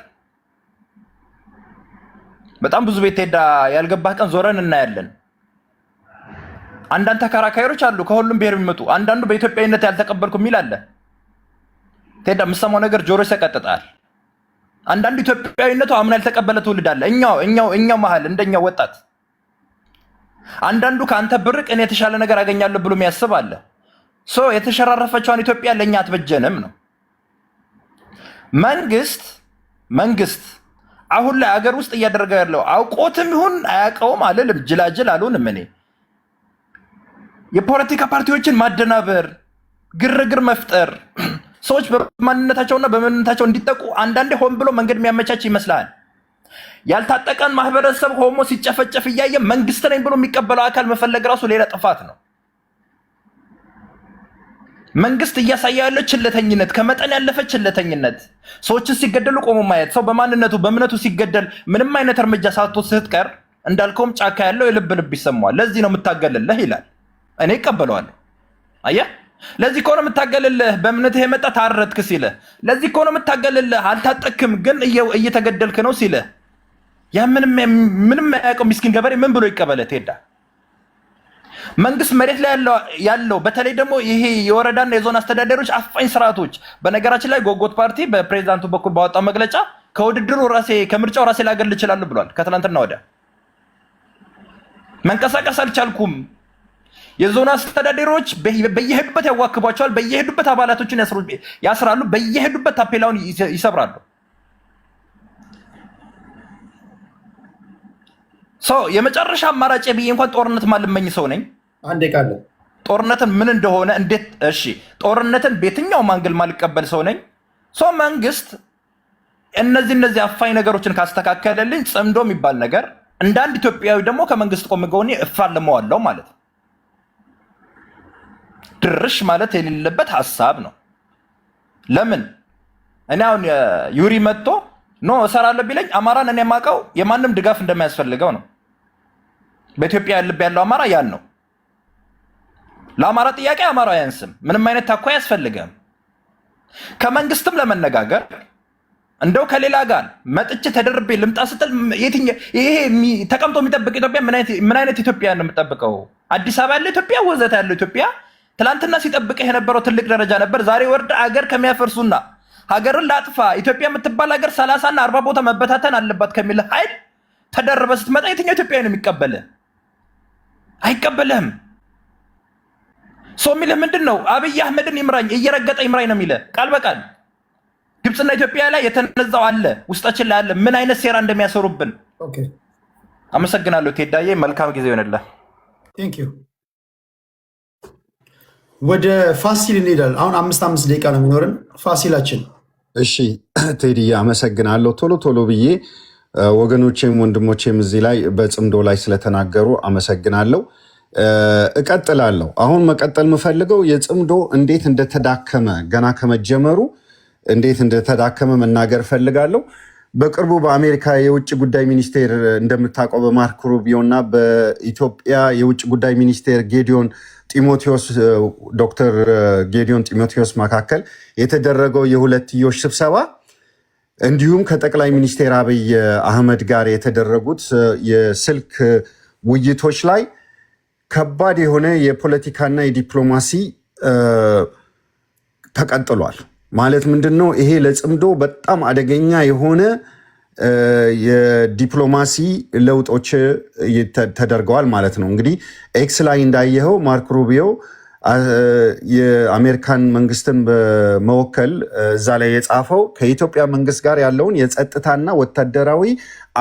በጣም ብዙ ቤት ሄዳ ያልገባህ ቀን ዞረን እናያለን። አንዳንድ ተከራካሪዎች አሉ ከሁሉም ብሔር የሚመጡ፣ አንዳንዱ በኢትዮጵያዊነት ያልተቀበልኩ የሚል አለ። ቴዳ የምሰማው ነገር ጆሮ ይሰቀጥጣል። አንዳንዱ ኢትዮጵያዊነቱ አምና ያልተቀበለ ትውልድ አለ። እኛው መሀል እንደኛው ወጣት አንዳንዱ ከአንተ ብርቅ እኔ የተሻለ ነገር አገኛለሁ ብሎ የሚያስብ አለ። የተሸራረፈችዋን ኢትዮጵያ ለእኛ አትበጀንም ነው። መንግስት አሁን ላይ አገር ውስጥ እያደረገ ያለው አውቆትም ይሁን አያውቀውም አልልም፣ ጅላጅል አልሆንም እኔ የፖለቲካ ፓርቲዎችን ማደናበር፣ ግርግር መፍጠር፣ ሰዎች በማንነታቸውና በምንነታቸው እንዲጠቁ አንዳንዴ ሆን ብሎ መንገድ የሚያመቻች ይመስላል። ያልታጠቀን ማህበረሰብ ሆሞ ሲጨፈጨፍ እያየ መንግስት ነኝ ብሎ የሚቀበለው አካል መፈለግ ራሱ ሌላ ጥፋት ነው። መንግስት እያሳየ ያለው ችለተኝነት፣ ከመጠን ያለፈ ችለተኝነት፣ ሰዎችን ሲገደሉ ቆሞ ማየት፣ ሰው በማንነቱ በእምነቱ ሲገደል ምንም አይነት እርምጃ ሳትወስድ ስትቀር እንዳልከውም ጫካ ያለው የልብ ልብ ይሰማዋል። ለዚህ ነው የምታገልልህ ይላል። እኔ እቀበለዋለሁ። አየህ፣ ለዚህ ከሆነ የምታገልልህ በእምነትህ የመጣ ታረድክ ሲልህ፣ ለዚህ ከሆነ የምታገልልህ አልታጠክም ግን እየተገደልክ ነው ሲልህ፣ ያ ምንም ያውቀው ምስኪን ገበሬ ምን ብሎ ይቀበለ? ትሄዳ መንግስት መሬት ላይ ያለው በተለይ ደግሞ ይሄ የወረዳና የዞን አስተዳደሮች አፋኝ ስርዓቶች። በነገራችን ላይ ጎጎት ፓርቲ በፕሬዚዳንቱ በኩል ባወጣው መግለጫ ከውድድሩ ከምርጫው ራሴ ላገል ይችላሉ ብሏል። ከትናንትና ወዲያ መንቀሳቀስ አልቻልኩም። የዞን አስተዳደሮች በየሄዱበት ያዋክቧቸዋል፣ በየሄዱበት አባላቶችን ያስራሉ፣ በየሄዱበት ታፔላውን ይሰብራሉ። የመጨረሻ አማራጭ ብዬ እንኳን ጦርነት ማልመኝ ሰው ነኝ። አንዴ ቃለ ጦርነትን ምን እንደሆነ እንዴት እሺ ጦርነትን በየትኛው ማንግል ማልቀበል ሰው ነኝ። ሰው መንግስት እነዚህ አፋኝ ነገሮችን ካስተካከለልኝ ጽምዶ የሚባል ነገር እንደ አንድ ኢትዮጵያዊ ደግሞ ከመንግስት ቆም ጎኔ እፋለመዋለሁ ማለት ነው። ድርሽ ማለት የሌለበት ሀሳብ ነው። ለምን እኔ አሁን ዩሪ መጥቶ ኖ እሰራለሁ ቢለኝ አማራን እኔ የማውቀው የማንም ድጋፍ እንደማያስፈልገው ነው። በኢትዮጵያ ልብ ያለው አማራ ያን ነው። ለአማራ ጥያቄ አማራ አያንስም። ምንም አይነት ታኳ አያስፈልግም። ከመንግስትም ለመነጋገር እንደው ከሌላ ጋር መጥቼ ተደርቤ ልምጣ ስትል ይሄ ተቀምጦ የሚጠብቅ ኢትዮጵያ ምን አይነት ኢትዮጵያ ነው የምጠብቀው? አዲስ አበባ ያለው ኢትዮጵያ ወዘተ ያለው ኢትዮጵያ ትላንትና ሲጠብቅህ የነበረው ትልቅ ደረጃ ነበር። ዛሬ ወርድ አገር ከሚያፈርሱና ሀገርን ላጥፋ ኢትዮጵያ የምትባል ሀገር 30 እና 40 ቦታ መበታተን አለባት ከሚል ኃይል ተደርበ ስትመጣ የትኛው ኢትዮጵያ ነው የሚቀበልህ? አይቀበልህም። ሰው የሚልህ ምንድን ነው? አብይ አህመድን ይምራኝ እየረገጠ ይምራኝ ነው የሚልህ ቃል በቃል። ግብፅና ኢትዮጵያ ላይ የተነዛው አለ ውስጣችን ላይ አለ፣ ምን አይነት ሴራ እንደሚያሰሩብን። አመሰግናለሁ ቴዳዬ፣ መልካም ጊዜ ይሆንልህ። ወደ ፋሲል እንሄዳለን። አሁን 5 ደቂቃ ነው የሚኖርን ፋሲላችን። እሺ ቴዲዬ አመሰግናለሁ። ቶሎ ቶሎ ብዬ ወገኖቼም ወንድሞቼም እዚህ ላይ በጽምዶ ላይ ስለተናገሩ አመሰግናለሁ። እቀጥላለሁ። አሁን መቀጠል የምፈልገው የጽምዶ እንዴት እንደተዳከመ ገና ከመጀመሩ እንዴት እንደተዳከመ መናገር ፈልጋለሁ። በቅርቡ በአሜሪካ የውጭ ጉዳይ ሚኒስቴር እንደምታውቀው በማርክ ሩቢዮ እና በኢትዮጵያ የውጭ ጉዳይ ሚኒስቴር ዶክተር ጌዲዮን ጢሞቴዎስ መካከል የተደረገው የሁለትዮሽ ስብሰባ እንዲሁም ከጠቅላይ ሚኒስቴር አብይ አህመድ ጋር የተደረጉት የስልክ ውይይቶች ላይ ከባድ የሆነ የፖለቲካና የዲፕሎማሲ ተቀጥሏል። ማለት ምንድን ነው? ይሄ ለጽምዶ በጣም አደገኛ የሆነ የዲፕሎማሲ ለውጦች ተደርገዋል ማለት ነው። እንግዲህ ኤክስ ላይ እንዳየኸው ማርክ ሩቢዮ የአሜሪካን መንግስትን በመወከል እዛ ላይ የጻፈው ከኢትዮጵያ መንግስት ጋር ያለውን የጸጥታና ወታደራዊ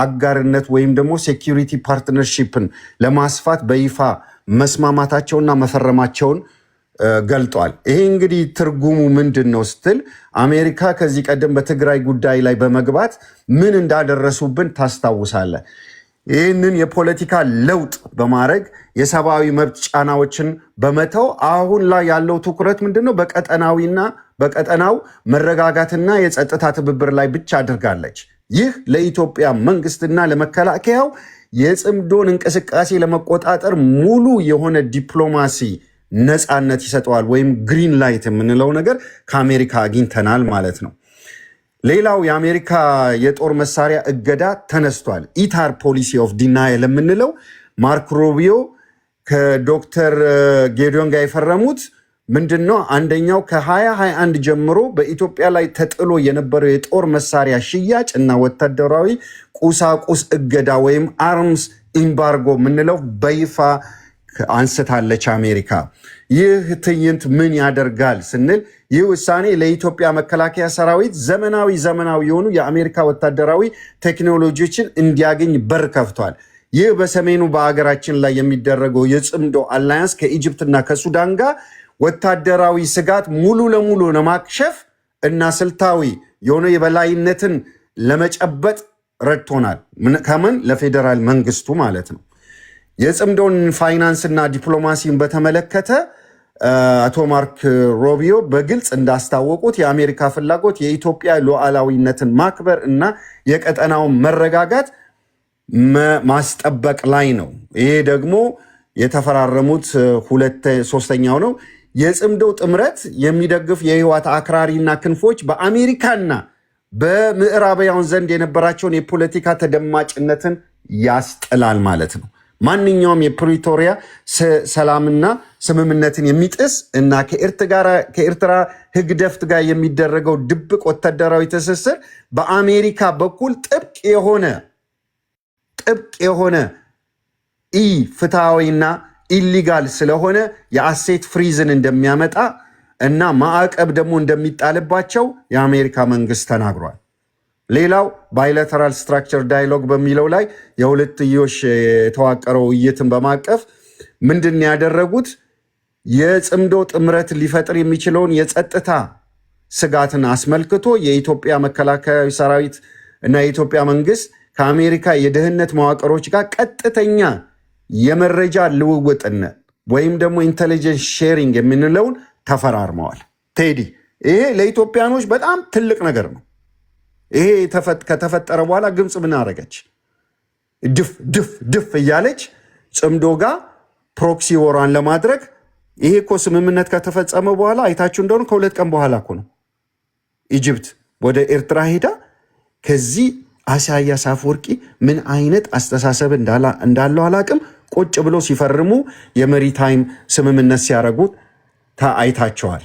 አጋርነት ወይም ደግሞ ሴኪሪቲ ፓርትነርሺፕን ለማስፋት በይፋ መስማማታቸውና መፈረማቸውን ገልጧል። ይሄ እንግዲህ ትርጉሙ ምንድን ነው ስትል አሜሪካ ከዚህ ቀደም በትግራይ ጉዳይ ላይ በመግባት ምን እንዳደረሱብን ታስታውሳለህ። ይህንን የፖለቲካ ለውጥ በማድረግ የሰብአዊ መብት ጫናዎችን በመተው አሁን ላይ ያለው ትኩረት ምንድን ነው? በቀጠናው መረጋጋትና የጸጥታ ትብብር ላይ ብቻ አድርጋለች። ይህ ለኢትዮጵያ መንግስትና ለመከላከያው የጽምዶን እንቅስቃሴ ለመቆጣጠር ሙሉ የሆነ ዲፕሎማሲ ነፃነት ይሰጠዋል፣ ወይም ግሪን ላይት የምንለው ነገር ከአሜሪካ አግኝተናል ማለት ነው። ሌላው የአሜሪካ የጦር መሳሪያ እገዳ ተነስቷል። ኢታር ፖሊሲ ኦፍ ዲናይል የምንለው ማርክ ሩቢዮ ከዶክተር ጌዲዮን ጋር የፈረሙት ምንድን ነው? አንደኛው ከ2021 ጀምሮ በኢትዮጵያ ላይ ተጥሎ የነበረው የጦር መሳሪያ ሽያጭ እና ወታደራዊ ቁሳቁስ እገዳ ወይም አርምስ ኢምባርጎ የምንለው በይፋ አንስታለች አሜሪካ። ይህ ትዕይንት ምን ያደርጋል ስንል ይህ ውሳኔ ለኢትዮጵያ መከላከያ ሰራዊት ዘመናዊ የሆኑ የአሜሪካ ወታደራዊ ቴክኖሎጂዎችን እንዲያገኝ በር ከፍቷል። ይህ በሰሜኑ በሀገራችን ላይ የሚደረገው የጽምዶ አላያንስ ከኢጅፕትና ከሱዳን ጋር ወታደራዊ ስጋት ሙሉ ለሙሉ ለማክሸፍ እና ስልታዊ የሆነ የበላይነትን ለመጨበጥ ረድቶናል። ከምን ለፌዴራል መንግስቱ ማለት ነው። የጽምዶን ፋይናንስና ዲፕሎማሲን በተመለከተ አቶ ማርክ ሩቢዮ በግልጽ እንዳስታወቁት የአሜሪካ ፍላጎት የኢትዮጵያ ሉዓላዊነትን ማክበር እና የቀጠናውን መረጋጋት ማስጠበቅ ላይ ነው። ይሄ ደግሞ የተፈራረሙት ሶስተኛው ነው። የጽምዶ ጥምረት የሚደግፍ የህወሓት አክራሪና ክንፎች በአሜሪካና በምዕራባውያን ዘንድ የነበራቸውን የፖለቲካ ተደማጭነትን ያስጥላል ማለት ነው። ማንኛውም የፕሪቶሪያ ሰላምና ስምምነትን የሚጥስ እና ከኤርትራ ህግደፍት ጋር የሚደረገው ድብቅ ወታደራዊ ትስስር በአሜሪካ በኩል ጥብቅ የሆነ ኢ ፍትሐዊና ኢሊጋል ስለሆነ የአሴት ፍሪዝን እንደሚያመጣ እና ማዕቀብ ደግሞ እንደሚጣልባቸው የአሜሪካ መንግስት ተናግሯል። ሌላው ባይላተራል ስትራክቸር ዳያሎግ በሚለው ላይ የሁለትዮሽ የተዋቀረው ውይይትን በማቀፍ ምንድን ያደረጉት? የጽምዶ ጥምረት ሊፈጥር የሚችለውን የጸጥታ ስጋትን አስመልክቶ የኢትዮጵያ መከላከያ ሰራዊት እና የኢትዮጵያ መንግስት ከአሜሪካ የደህንነት መዋቅሮች ጋር ቀጥተኛ የመረጃ ልውውጥን ወይም ደግሞ ኢንቴሊጀንስ ሼሪንግ የምንለውን ተፈራርመዋል። ቴዲ ይሄ ለኢትዮጵያኖች በጣም ትልቅ ነገር ነው። ይሄ ከተፈጠረ በኋላ ግብፅ ምን አረገች? ድፍ ድፍ ድፍ እያለች ጽምዶ ጋር ፕሮክሲ ወሯን ለማድረግ ይሄ እኮ ስምምነት ከተፈጸመ በኋላ አይታችሁ እንደሆነ ከ2 ቀን በኋላ እኮ ነው ኢጅፕት ወደ ኤርትራ ሄዳ ከዚህ ኢሳያስ አፈወርቂ ምን አይነት አስተሳሰብ እንዳለው አላቅም ቁጭ ብሎ ሲፈርሙ የመሪታይም ስምምነት ሲያደርጉት አይታቸዋል።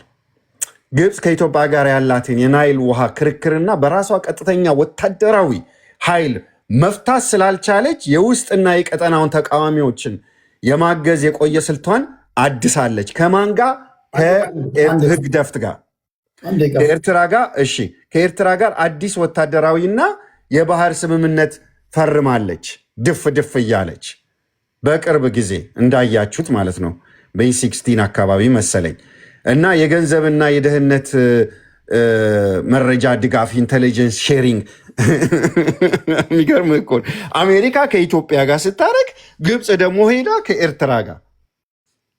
ግብፅ ከኢትዮጵያ ጋር ያላትን የናይል ውሃ ክርክርና በራሷ ቀጥተኛ ወታደራዊ ኃይል መፍታት ስላልቻለች የውስጥና የቀጠናውን ተቃዋሚዎችን የማገዝ የቆየ ስልቷን አድሳለች። ከማን ጋር? ከህግደፍት ጋር ከኤርትራ ጋር። እሺ ከኤርትራ ጋር አዲስ ወታደራዊና የባህር ስምምነት ፈርማለች። ድፍ ድፍ እያለች በቅርብ ጊዜ እንዳያችሁት ማለት ነው በ16 አካባቢ መሰለኝ። እና የገንዘብና የደህንነት መረጃ ድጋፍ ኢንቴሊጀንስ ሼሪንግ የሚገርም እኮ አሜሪካ ከኢትዮጵያ ጋር ስታረግ ግብፅ ደግሞ ሄዳ ከኤርትራ ጋር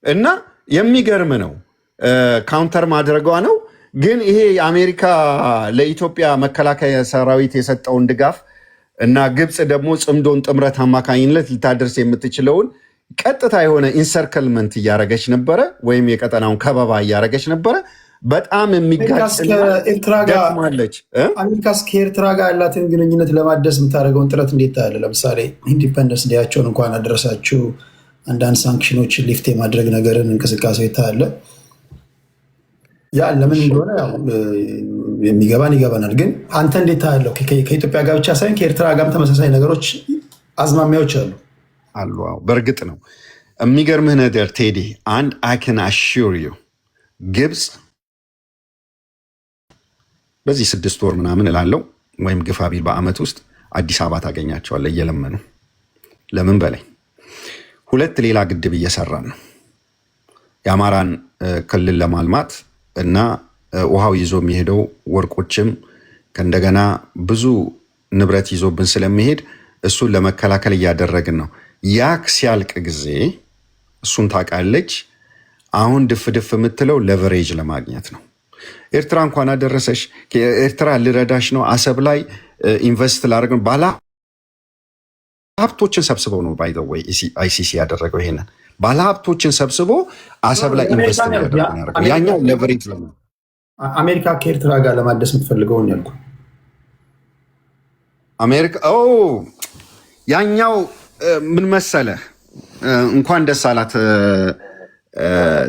እና የሚገርም ነው። ካውንተር ማድረጓ ነው። ግን ይሄ አሜሪካ ለኢትዮጵያ መከላከያ ሰራዊት የሰጠውን ድጋፍ እና ግብፅ ደግሞ ጽምዶን ጥምረት አማካኝነት ልታደርስ የምትችለውን ቀጥታ የሆነ ኢንሰርክልመንት እያረገች ነበረ፣ ወይም የቀጠናውን ከበባ እያረገች ነበረ። በጣም የሚጋጭማለች። አሜሪካስ ከኤርትራ ጋር ያላትን ግንኙነት ለማደስ የምታደርገውን ጥረት እንዴት ታያለ? ለምሳሌ ኢንዲፐንደንስ ዴያቸውን እንኳን አደረሳችሁ አንዳንድ ሳንክሽኖችን ሊፍት የማድረግ ነገርን እንቅስቃሴ ታያለ። ያ ለምን እንደሆነ የሚገባን ይገባናል። ግን አንተ እንዴት ታያለው? ከኢትዮጵያ ጋር ብቻ ሳይሆን ከኤርትራ ጋርም ተመሳሳይ ነገሮች አዝማሚያዎች አሉ። በእርግጥ ነው። የሚገርምህ ነገር ቴዲ፣ አንድ አይ ካን አሹር ዩ ግብፅ በዚህ 6 ወር ምናምን እላለው ወይም ግፋ ቢል በአመት ውስጥ አዲስ አበባ ታገኛቸዋለህ እየለመኑ። ለምን በላይ 2 ሌላ ግድብ እየሰራን ነው የአማራን ክልል ለማልማት እና ውሃው ይዞ የሚሄደው ወርቆችም ከእንደገና ብዙ ንብረት ይዞብን ስለሚሄድ እሱን ለመከላከል እያደረግን ነው። ያክ ሲያልቅ ጊዜ እሱን ታውቃለች። አሁን ድፍ ድፍ የምትለው ለቨሬጅ ለማግኘት ነው። ኤርትራ እንኳን አደረሰሽ፣ ኤርትራ ልረዳሽ ነው፣ አሰብ ላይ ኢንቨስት ላደርግ ነው። ባለ ሀብቶችን ሰብስበው ነው ባይ ዘ ወይ አይሲሲ ያደረገው ይሄንን ባለ ሀብቶችን ሰብስቦ አሰብ ላይ ኢንቨስት ያደርጋል። ያኛው ለቨሬጅ ለማ አሜሪካ ከኤርትራ ጋር ለማደስ የምትፈልገውን ያልኩ አሜሪካ ያኛው ምን መሰለህ፣ እንኳን ደስ አላት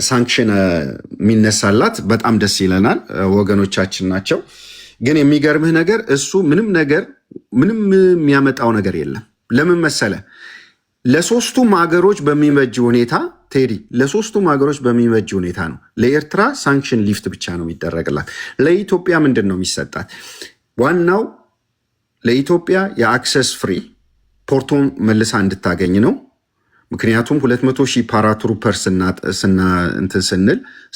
ሳንክሽን የሚነሳላት በጣም ደስ ይለናል። ወገኖቻችን ናቸው። ግን የሚገርምህ ነገር እሱ ምንም የሚያመጣው ነገር የለም። ለምን መሰለህ? ለሶስቱም ሀገሮች በሚመጅ ሁኔታ ቴዲ፣ ለሶስቱም ሀገሮች በሚመጅ ሁኔታ ነው። ለኤርትራ ሳንክሽን ሊፍት ብቻ ነው የሚደረግላት። ለኢትዮጵያ ምንድን ነው የሚሰጣት? ዋናው ለኢትዮጵያ የአክሰስ ፍሪ ፖርቶን መልሳ እንድታገኝ ነው። ምክንያቱም 200,000 ፓራትሩፐር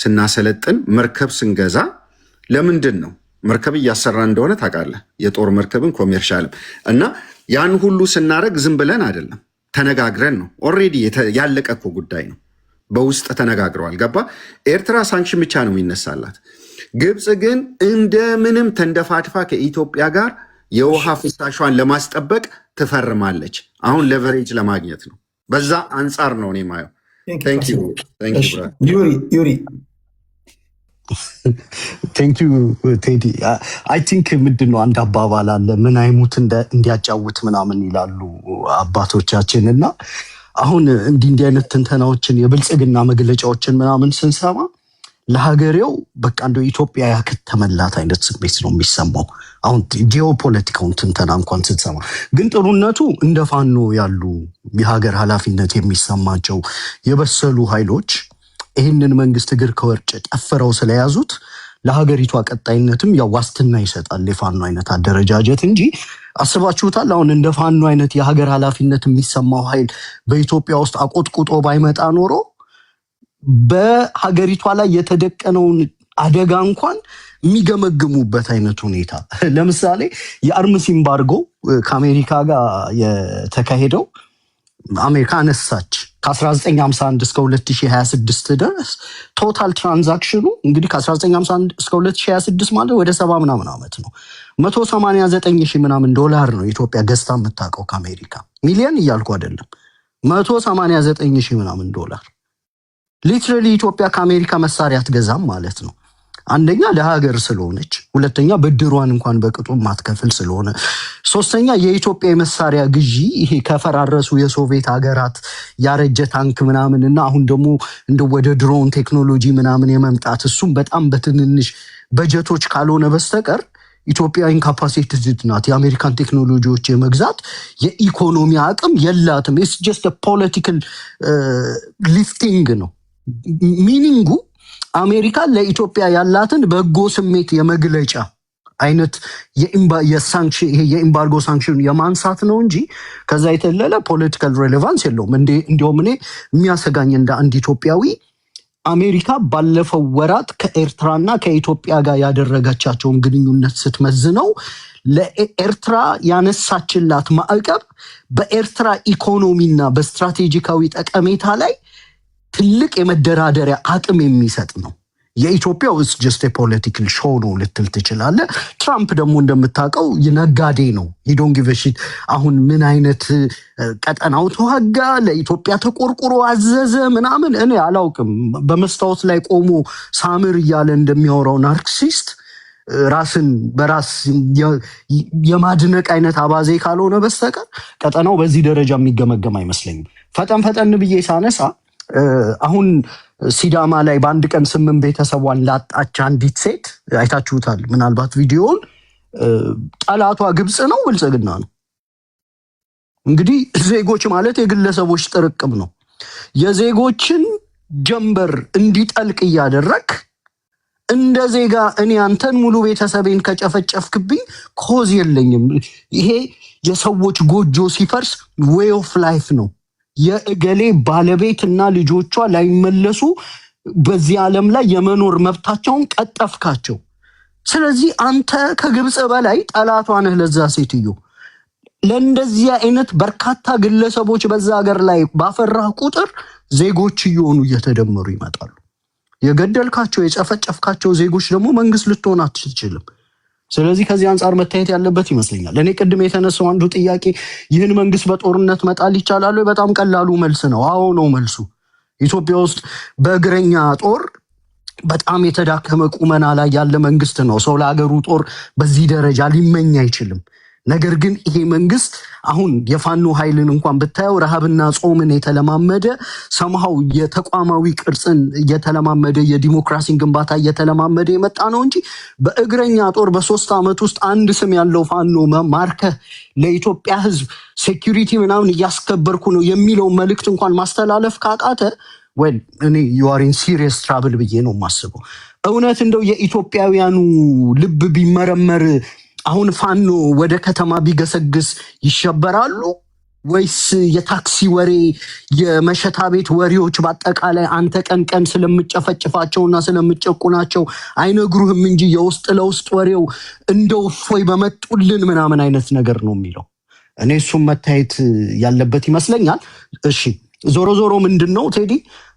ስናሰለጥን መርከብ ስንገዛ ለምንድን ነው? መርከብ እያሰራ እንደሆነ ታውቃለህ። የጦር መርከብን ኮሜርሻልም እና ያን ሁሉ ስናደርግ ዝም ብለን አይደለም፣ ተነጋግረን ነው። ኦልሬዲ ያለቀ እኮ ጉዳይ ነው። በውስጥ ተነጋግረዋል። ገባ? ኤርትራ ሳንክሽን ብቻ ነው የሚነሳላት። ግብፅ ግን እንደምንም ተንደፋድፋ ከኢትዮጵያ ጋር የውሃ ፍሳሿን ለማስጠበቅ ትፈርማለች። አሁን ሌቨሬጅ ለማግኘት ነው። በዛ አንጻር ነው እኔ ማየው። ዩሪ ቴንክ ዩ ቴዲ። አይ ቲንክ ምንድን ነው አንድ አባባል አለ፣ ምን አይሙት እንዲያጫውት ምናምን ይላሉ አባቶቻችን። እና አሁን እንዲህ አይነት ትንተናዎችን የብልጽግና መግለጫዎችን ምናምን ስንሰማ ለሀገሬው በቃ እንደው ኢትዮጵያ ያከተመላት አይነት ስሜት ነው የሚሰማው። አሁን ጂኦፖለቲካውን ትንተና እንኳን ስንሰማ ግን ጥሩነቱ እንደ ፋኖ ያሉ የሀገር ኃላፊነት የሚሰማቸው የበሰሉ ኃይሎች ይህንን መንግስት እግር ከወርጭ ጠፍረው ስለያዙት ለሀገሪቷ ቀጣይነትም ያው ዋስትና ይሰጣል የፋኖ አይነት አደረጃጀት እንጂ አስባችሁታል? አሁን እንደ ፋኖ አይነት የሀገር ኃላፊነት የሚሰማው ኃይል በኢትዮጵያ ውስጥ አቆጥቁጦ ባይመጣ ኖሮ በሀገሪቷ ላይ የተደቀነውን አደጋ እንኳን የሚገመግሙበት አይነት ሁኔታ ለምሳሌ የአርምስ ኢምባርጎ ከአሜሪካ ጋር የተካሄደው አሜሪካ አነሳች ከ1951 እስከ 2026 ድረስ ቶታል ትራንዛክሽኑ እንግዲህ ከ1951 እስከ 2026 ማለት ወደ 70 ምናምን ዓመት ነው። 189 ሺህ ምናምን ዶላር ነው ኢትዮጵያ ገዝታ የምታውቀው ከአሜሪካ። ሚሊዮን እያልኩ አይደለም፣ 189 ሺህ ምናምን ዶላር። ሊትራሊ ኢትዮጵያ ከአሜሪካ መሳሪያ አትገዛም ማለት ነው። አንደኛ ለሀገር ስለሆነች፣ ሁለተኛ ብድሯን እንኳን በቅጡ ማትከፍል ስለሆነ፣ ሶስተኛ የኢትዮጵያ የመሳሪያ ግዢ ይሄ ከፈራረሱ የሶቪየት ሀገራት ያረጀ ታንክ ምናምን እና አሁን ደግሞ እንደ ወደ ድሮን ቴክኖሎጂ ምናምን የመምጣት እሱም በጣም በትንንሽ በጀቶች ካልሆነ በስተቀር ኢትዮጵያ ኢንካፓሲቲድ ናት። የአሜሪካን ቴክኖሎጂዎች የመግዛት የኢኮኖሚ አቅም የላትም። ኢትስ ጀስት ፖለቲካል ሊፍቲንግ ነው ሚኒንጉ። አሜሪካ ለኢትዮጵያ ያላትን በጎ ስሜት የመግለጫ አይነት የኢምባርጎ ሳንክሽን የማንሳት ነው እንጂ ከዛ የተለለ ፖለቲካል ሬሌቫንስ የለውም። እንዲሁም እኔ የሚያሰጋኝ እንደ አንድ ኢትዮጵያዊ አሜሪካ ባለፈው ወራት ከኤርትራና ከኢትዮጵያ ጋር ያደረገቻቸውን ግንኙነት ስትመዝነው ለኤርትራ ያነሳችላት ማዕቀብ በኤርትራ ኢኮኖሚና በስትራቴጂካዊ ጠቀሜታ ላይ ትልቅ የመደራደሪያ አቅም የሚሰጥ ነው። የኢትዮጵያ ውስጥ ጀስት ፖለቲካል ሾው ነው ልትል ትችላለህ። ትራምፕ ደግሞ እንደምታውቀው ነጋዴ ነው። ሂዶን ጊቨሽት አሁን ምን አይነት ቀጠናው ተዋጋ፣ ለኢትዮጵያ ተቆርቁሮ አዘዘ ምናምን እኔ አላውቅም። በመስታወት ላይ ቆሞ ሳምር እያለ እንደሚያወራው ናርክሲስት ራስን በራስ የማድነቅ አይነት አባዜ ካልሆነ በስተቀር ቀጠናው በዚህ ደረጃ የሚገመገም አይመስለኝም። ፈጠን ብዬ ሳነሳ አሁን ሲዳማ ላይ በአንድ ቀን 8 ቤተሰቧን ላጣች አንዲት ሴት አይታችሁታል ምናልባት ቪዲዮውን። ጠላቷ ግብፅ ነው ብልጽግና ነው። እንግዲህ ዜጎች ማለት የግለሰቦች ጥርቅም ነው። የዜጎችን ጀንበር እንዲጠልቅ እያደረግ እንደ ዜጋ እኔ አንተን ሙሉ ቤተሰቤን ከጨፈጨፍክብኝ ኮዝ የለኝም። ይሄ የሰዎች ጎጆ ሲፈርስ ዌይ ኦፍ ላይፍ ነው። የእገሌ ባለቤት እና ልጆቿ ላይመለሱ በዚህ ዓለም ላይ የመኖር መብታቸውን ቀጠፍካቸው። ስለዚህ አንተ ከግብፅ በላይ ጠላቷ ነህ ለዛ ሴትዮ። ለእንደዚህ አይነት በርካታ ግለሰቦች በዛ ሀገር ላይ ባፈራህ ቁጥር ዜጎች እየሆኑ እየተደመሩ ይመጣሉ። የገደልካቸው የጨፈጨፍካቸው ዜጎች ደግሞ መንግስት ልትሆን አትችልም። ስለዚህ ከዚህ አንጻር መታየት ያለበት ይመስለኛል። እኔ ቅድም የተነሳው አንዱ ጥያቄ ይህን መንግስት በጦርነት መጣል ይቻላል? በጣም ቀላሉ መልስ ነው፣ አዎ ነው መልሱ። ኢትዮጵያ ውስጥ በእግረኛ ጦር በጣም የተዳከመ ቁመና ላይ ያለ መንግስት ነው። ሰው ለሀገሩ ጦር በዚህ ደረጃ ሊመኝ አይችልም። ነገር ግን ይሄ መንግስት አሁን የፋኖ ኃይልን እንኳን ብታየው ረሃብና ጾምን የተለማመደ ሰምሃው የተቋማዊ ቅርጽን የተለማመደ የዲሞክራሲን ግንባታ እየተለማመደ የመጣ ነው እንጂ በእግረኛ ጦር በ3 ዓመት ውስጥ አንድ ስም ያለው ፋኖ ማርከህ ለኢትዮጵያ ህዝብ ሴኩሪቲ ምናምን እያስከበርኩ ነው የሚለው መልእክት እንኳን ማስተላለፍ ካቃተ ወይ እኔ ዩአሪን ሲሪየስ ትራብል ብዬ ነው የማስበው። እውነት እንደው የኢትዮጵያውያኑ ልብ ቢመረመር አሁን ፋኖ ወደ ከተማ ቢገሰግስ ይሸበራሉ ወይስ የታክሲ ወሬ የመሸታ ቤት ወሬዎች በአጠቃላይ አንተ ቀን ስለምጨፈጭፋቸውና ስለምጨቁናቸው አይነግሩህም እንጂ የውስጥ ለውስጥ ወሬው እንደው ፎይ በመጡልን ምናምን አይነት ነገር ነው የሚለው። እኔ እሱም መታየት ያለበት ይመስለኛል። እሺ ዞሮ ምንድነው ቴዲ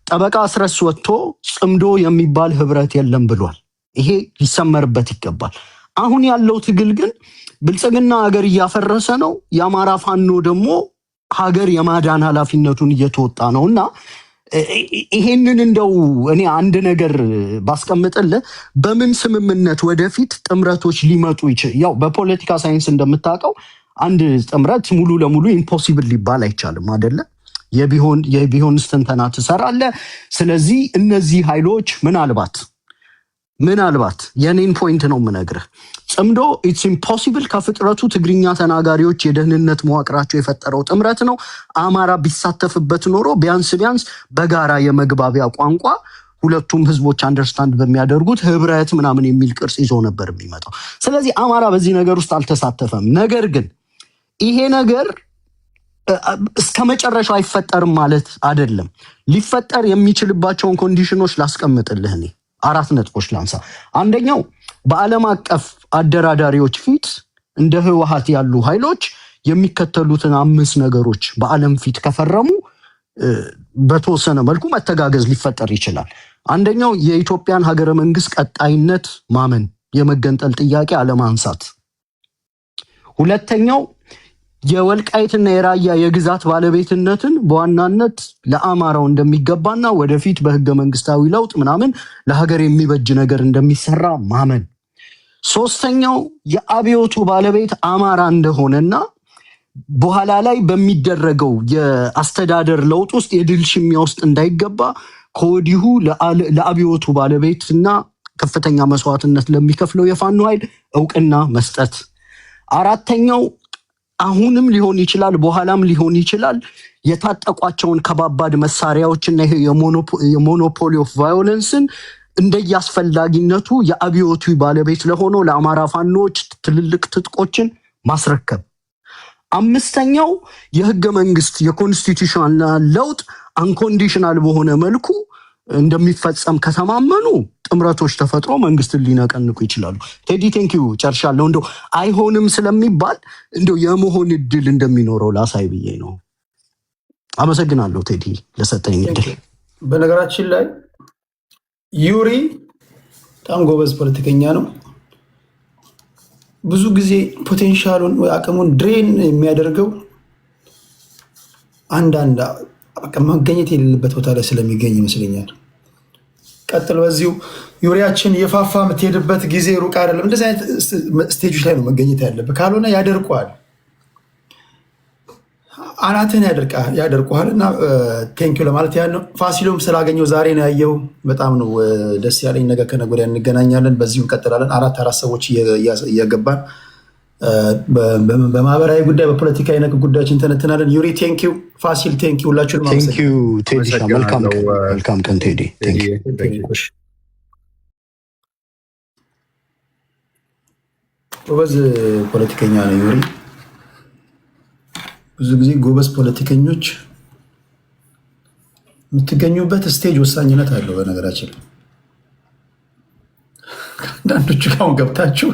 ጠበቃ አስረስ ወጥቶ ጽምዶ የሚባል ህብረት የለም ብሏል። ይሄ ሊሰመርበት ይገባል። አሁን ያለው ትግል ግን ብልጽግና ሀገር እያፈረሰ ነው። የአማራ ፋኖ ደግሞ ሀገር የማዳን ኃላፊነቱን እየተወጣ ነውና ይሄንን እንደው እኔ አንድ ነገር ባስቀምጥልህ በምን ስምምነት ወደፊት ጥምረቶች ሊመጡ ይችላል? ያው በፖለቲካ ሳይንስ እንደምታውቀው አንድ ጥምረት ሙሉ ለሙሉ ኢምፖሲብል ሊባል አይቻልም አይደለ? የቢሆን ስትንተና ትሰራለህ። ስለዚህ እነዚህ ኃይሎች ምናልባት የኔን ፖይንት ነው የምነግርህ። ጽምዶ ኢትስ ኢምፖሲብል ከፍጥረቱ ትግርኛ ተናጋሪዎች የደህንነት መዋቅራቸው የፈጠረው ጥምረት ነው። አማራ ቢሳተፍበት ኖሮ ቢያንስ በጋራ የመግባቢያ ቋንቋ ሁለቱም ህዝቦች አንደርስታንድ በሚያደርጉት ህብረት ምናምን የሚል ቅርጽ ይዞ ነበር የሚመጣው። ስለዚህ አማራ በዚህ ነገር ውስጥ አልተሳተፈም። ነገር ግን ይሄ ነገር እስከ መጨረሻው አይፈጠርም ማለት አይደለም። ሊፈጠር የሚችልባቸውን ኮንዲሽኖች ላስቀምጥልህ። እኔ 4 ነጥቦች ላንሳ። አንደኛው በዓለም አቀፍ አደራዳሪዎች ፊት እንደ ህወሓት ያሉ ኃይሎች የሚከተሉትን 5 ነገሮች በዓለም ፊት ከፈረሙ በተወሰነ መልኩ መተጋገዝ ሊፈጠር ይችላል። አንደኛው የኢትዮጵያን ሀገረ መንግስት ቀጣይነት ማመን፣ የመገንጠል ጥያቄ አለማንሳት። ሁለተኛው የወልቃይትና የራያ የግዛት ባለቤትነትን በዋናነት ለአማራው እንደሚገባና ወደፊት በህገ መንግስታዊ ለውጥ ምናምን ለሀገር የሚበጅ ነገር እንደሚሰራ ማመን። ሶስተኛው የአብዮቱ ባለቤት አማራ እንደሆነና በኋላ ላይ በሚደረገው የአስተዳደር ለውጥ ውስጥ የድል ሽሚያ ውስጥ እንዳይገባ ከወዲሁ ለአብዮቱ ባለቤትና ከፍተኛ መስዋዕትነት ለሚከፍለው የፋኖ ኃይል እውቅና መስጠት። አራተኛው አሁንም ሊሆን ይችላል በኋላም ሊሆን ይችላል የታጠቋቸውን ከባባድ መሳሪያዎችና ይሄ የሞኖፖሊ ኦፍ ቫዮለንስን እንደያስፈላጊነቱ የአብዮቱ ባለቤት ለሆነው ለአማራ ፋኖች ትልልቅ ትጥቆችን ማስረከብ። አምስተኛው የህገ መንግስት የኮንስቲቱሽናል ለውጥ አንኮንዲሽናል በሆነ መልኩ እንደሚፈጸም ከተማመኑ ጥምረቶች ተፈጥሮ መንግስትን ሊነቀንቁ ይችላሉ። ቴዲ ቴንኪዩ ጨርሻለሁ። እንደው አይሆንም ስለሚባል እንደው የመሆን እድል እንደሚኖረው ላሳይ ብዬ ነው። አመሰግናለሁ ቴዲ ለሰጠኝ እድል። በነገራችን ላይ ዩሪ በጣም ጎበዝ ፖለቲከኛ ነው። ብዙ ጊዜ ፖቴንሻሉን ወይ አቅሙን ድሬን የሚያደርገው አንዳንድ መገኘት የሌለበት ቦታ ላይ ስለሚገኝ ይመስለኛል። ቀጥል በዚሁ ዩሪያችን የፋፋ የምትሄድበት ጊዜ ሩቅ አይደለም። እንደዚህ አይነት ስቴጆች ላይ ነው መገኘት ያለበት። ካልሆነ ያደርቀዋል፣ አናትን ያደርቀዋል። እና ቴንኪው ለማለት ያ ነው። ፋሲሎም ስላገኘው ዛሬ ነው ያየው። በጣም ነው ደስ ያለኝ። ነገ ከነገ ወዲያ እንገናኛለን። በዚሁ እንቀጥላለን። 4 ሰዎች እየገባን በማህበራዊ ጉዳይ በፖለቲካዊ ነክ ጉዳዮች እንተነትናለን። ዩሪ ቴንኪው፣ ፋሲል ቴንኪው፣ ሁላችሁንም መልካም ቀን ቴዲ። ጎበዝ ፖለቲከኛ ነው ዩሪ። ብዙ ጊዜ ጎበዝ ፖለቲከኞች የምትገኙበት ስቴጅ ወሳኝነት አለው። በነገራችን አንዳንዶቹ ጋር ገብታችሁ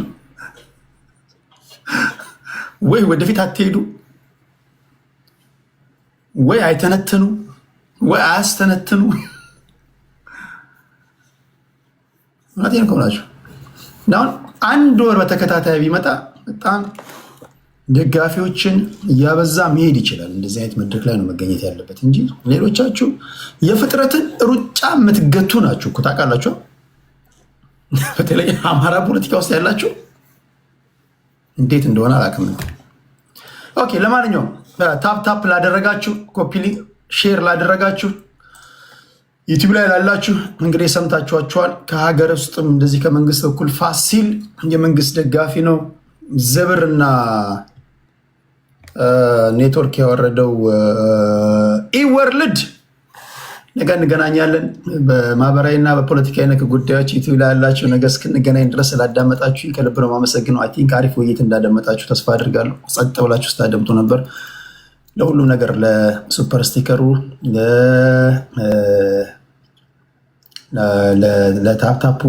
ወይ ወደፊት አትሄዱ፣ ወይ አይተነትኑ፣ ወይ አያስተነትኑ። ማለቴን ከሆናችሁ አሁን 1 ወር በተከታታይ ቢመጣ በጣም ደጋፊዎችን እያበዛ መሄድ ይችላል። እንደዚህ አይነት መድረክ ላይ ነው መገኘት ያለበት እንጂ ሌሎቻችሁ የፍጥረትን ሩጫ የምትገቱ ናችሁ እኮ ታውቃላችሁ። በተለይ አማራ ፖለቲካ ውስጥ ያላችሁ እንዴት እንደሆነ አላውቅም። ኦኬ፣ ለማንኛውም ታፕ ላደረጋችሁ፣ ኮፒ ሼር ላደረጋችሁ፣ ዩቲዩብ ላይ ላላችሁ እንግዲህ ሰምታችኋቸዋል። ከሀገር ውስጥም እንደዚህ ከመንግስት በኩል ፋሲል የመንግስት ደጋፊ ነው። ዘብርና ኔትወርክ ያወረደው ኢወርልድ ነገ እንገናኛለን። በማህበራዊ እና በፖለቲካዊ ነክ ጉዳዮች ዩቲዩብ ላይ ያላችሁ ነገ እስክንገናኝ ድረስ ስላዳመጣችሁ ከልብ ነው የማመሰግነው። አይ ቲንክ አሪፍ ውይይት እንዳዳመጣችሁ ተስፋ አድርጋለሁ። ጸጥ ብላችሁ ስታደምጡ ነበር። ለሁሉም ነገር ለሱፐር ስቲከሩ ለታፕታፑ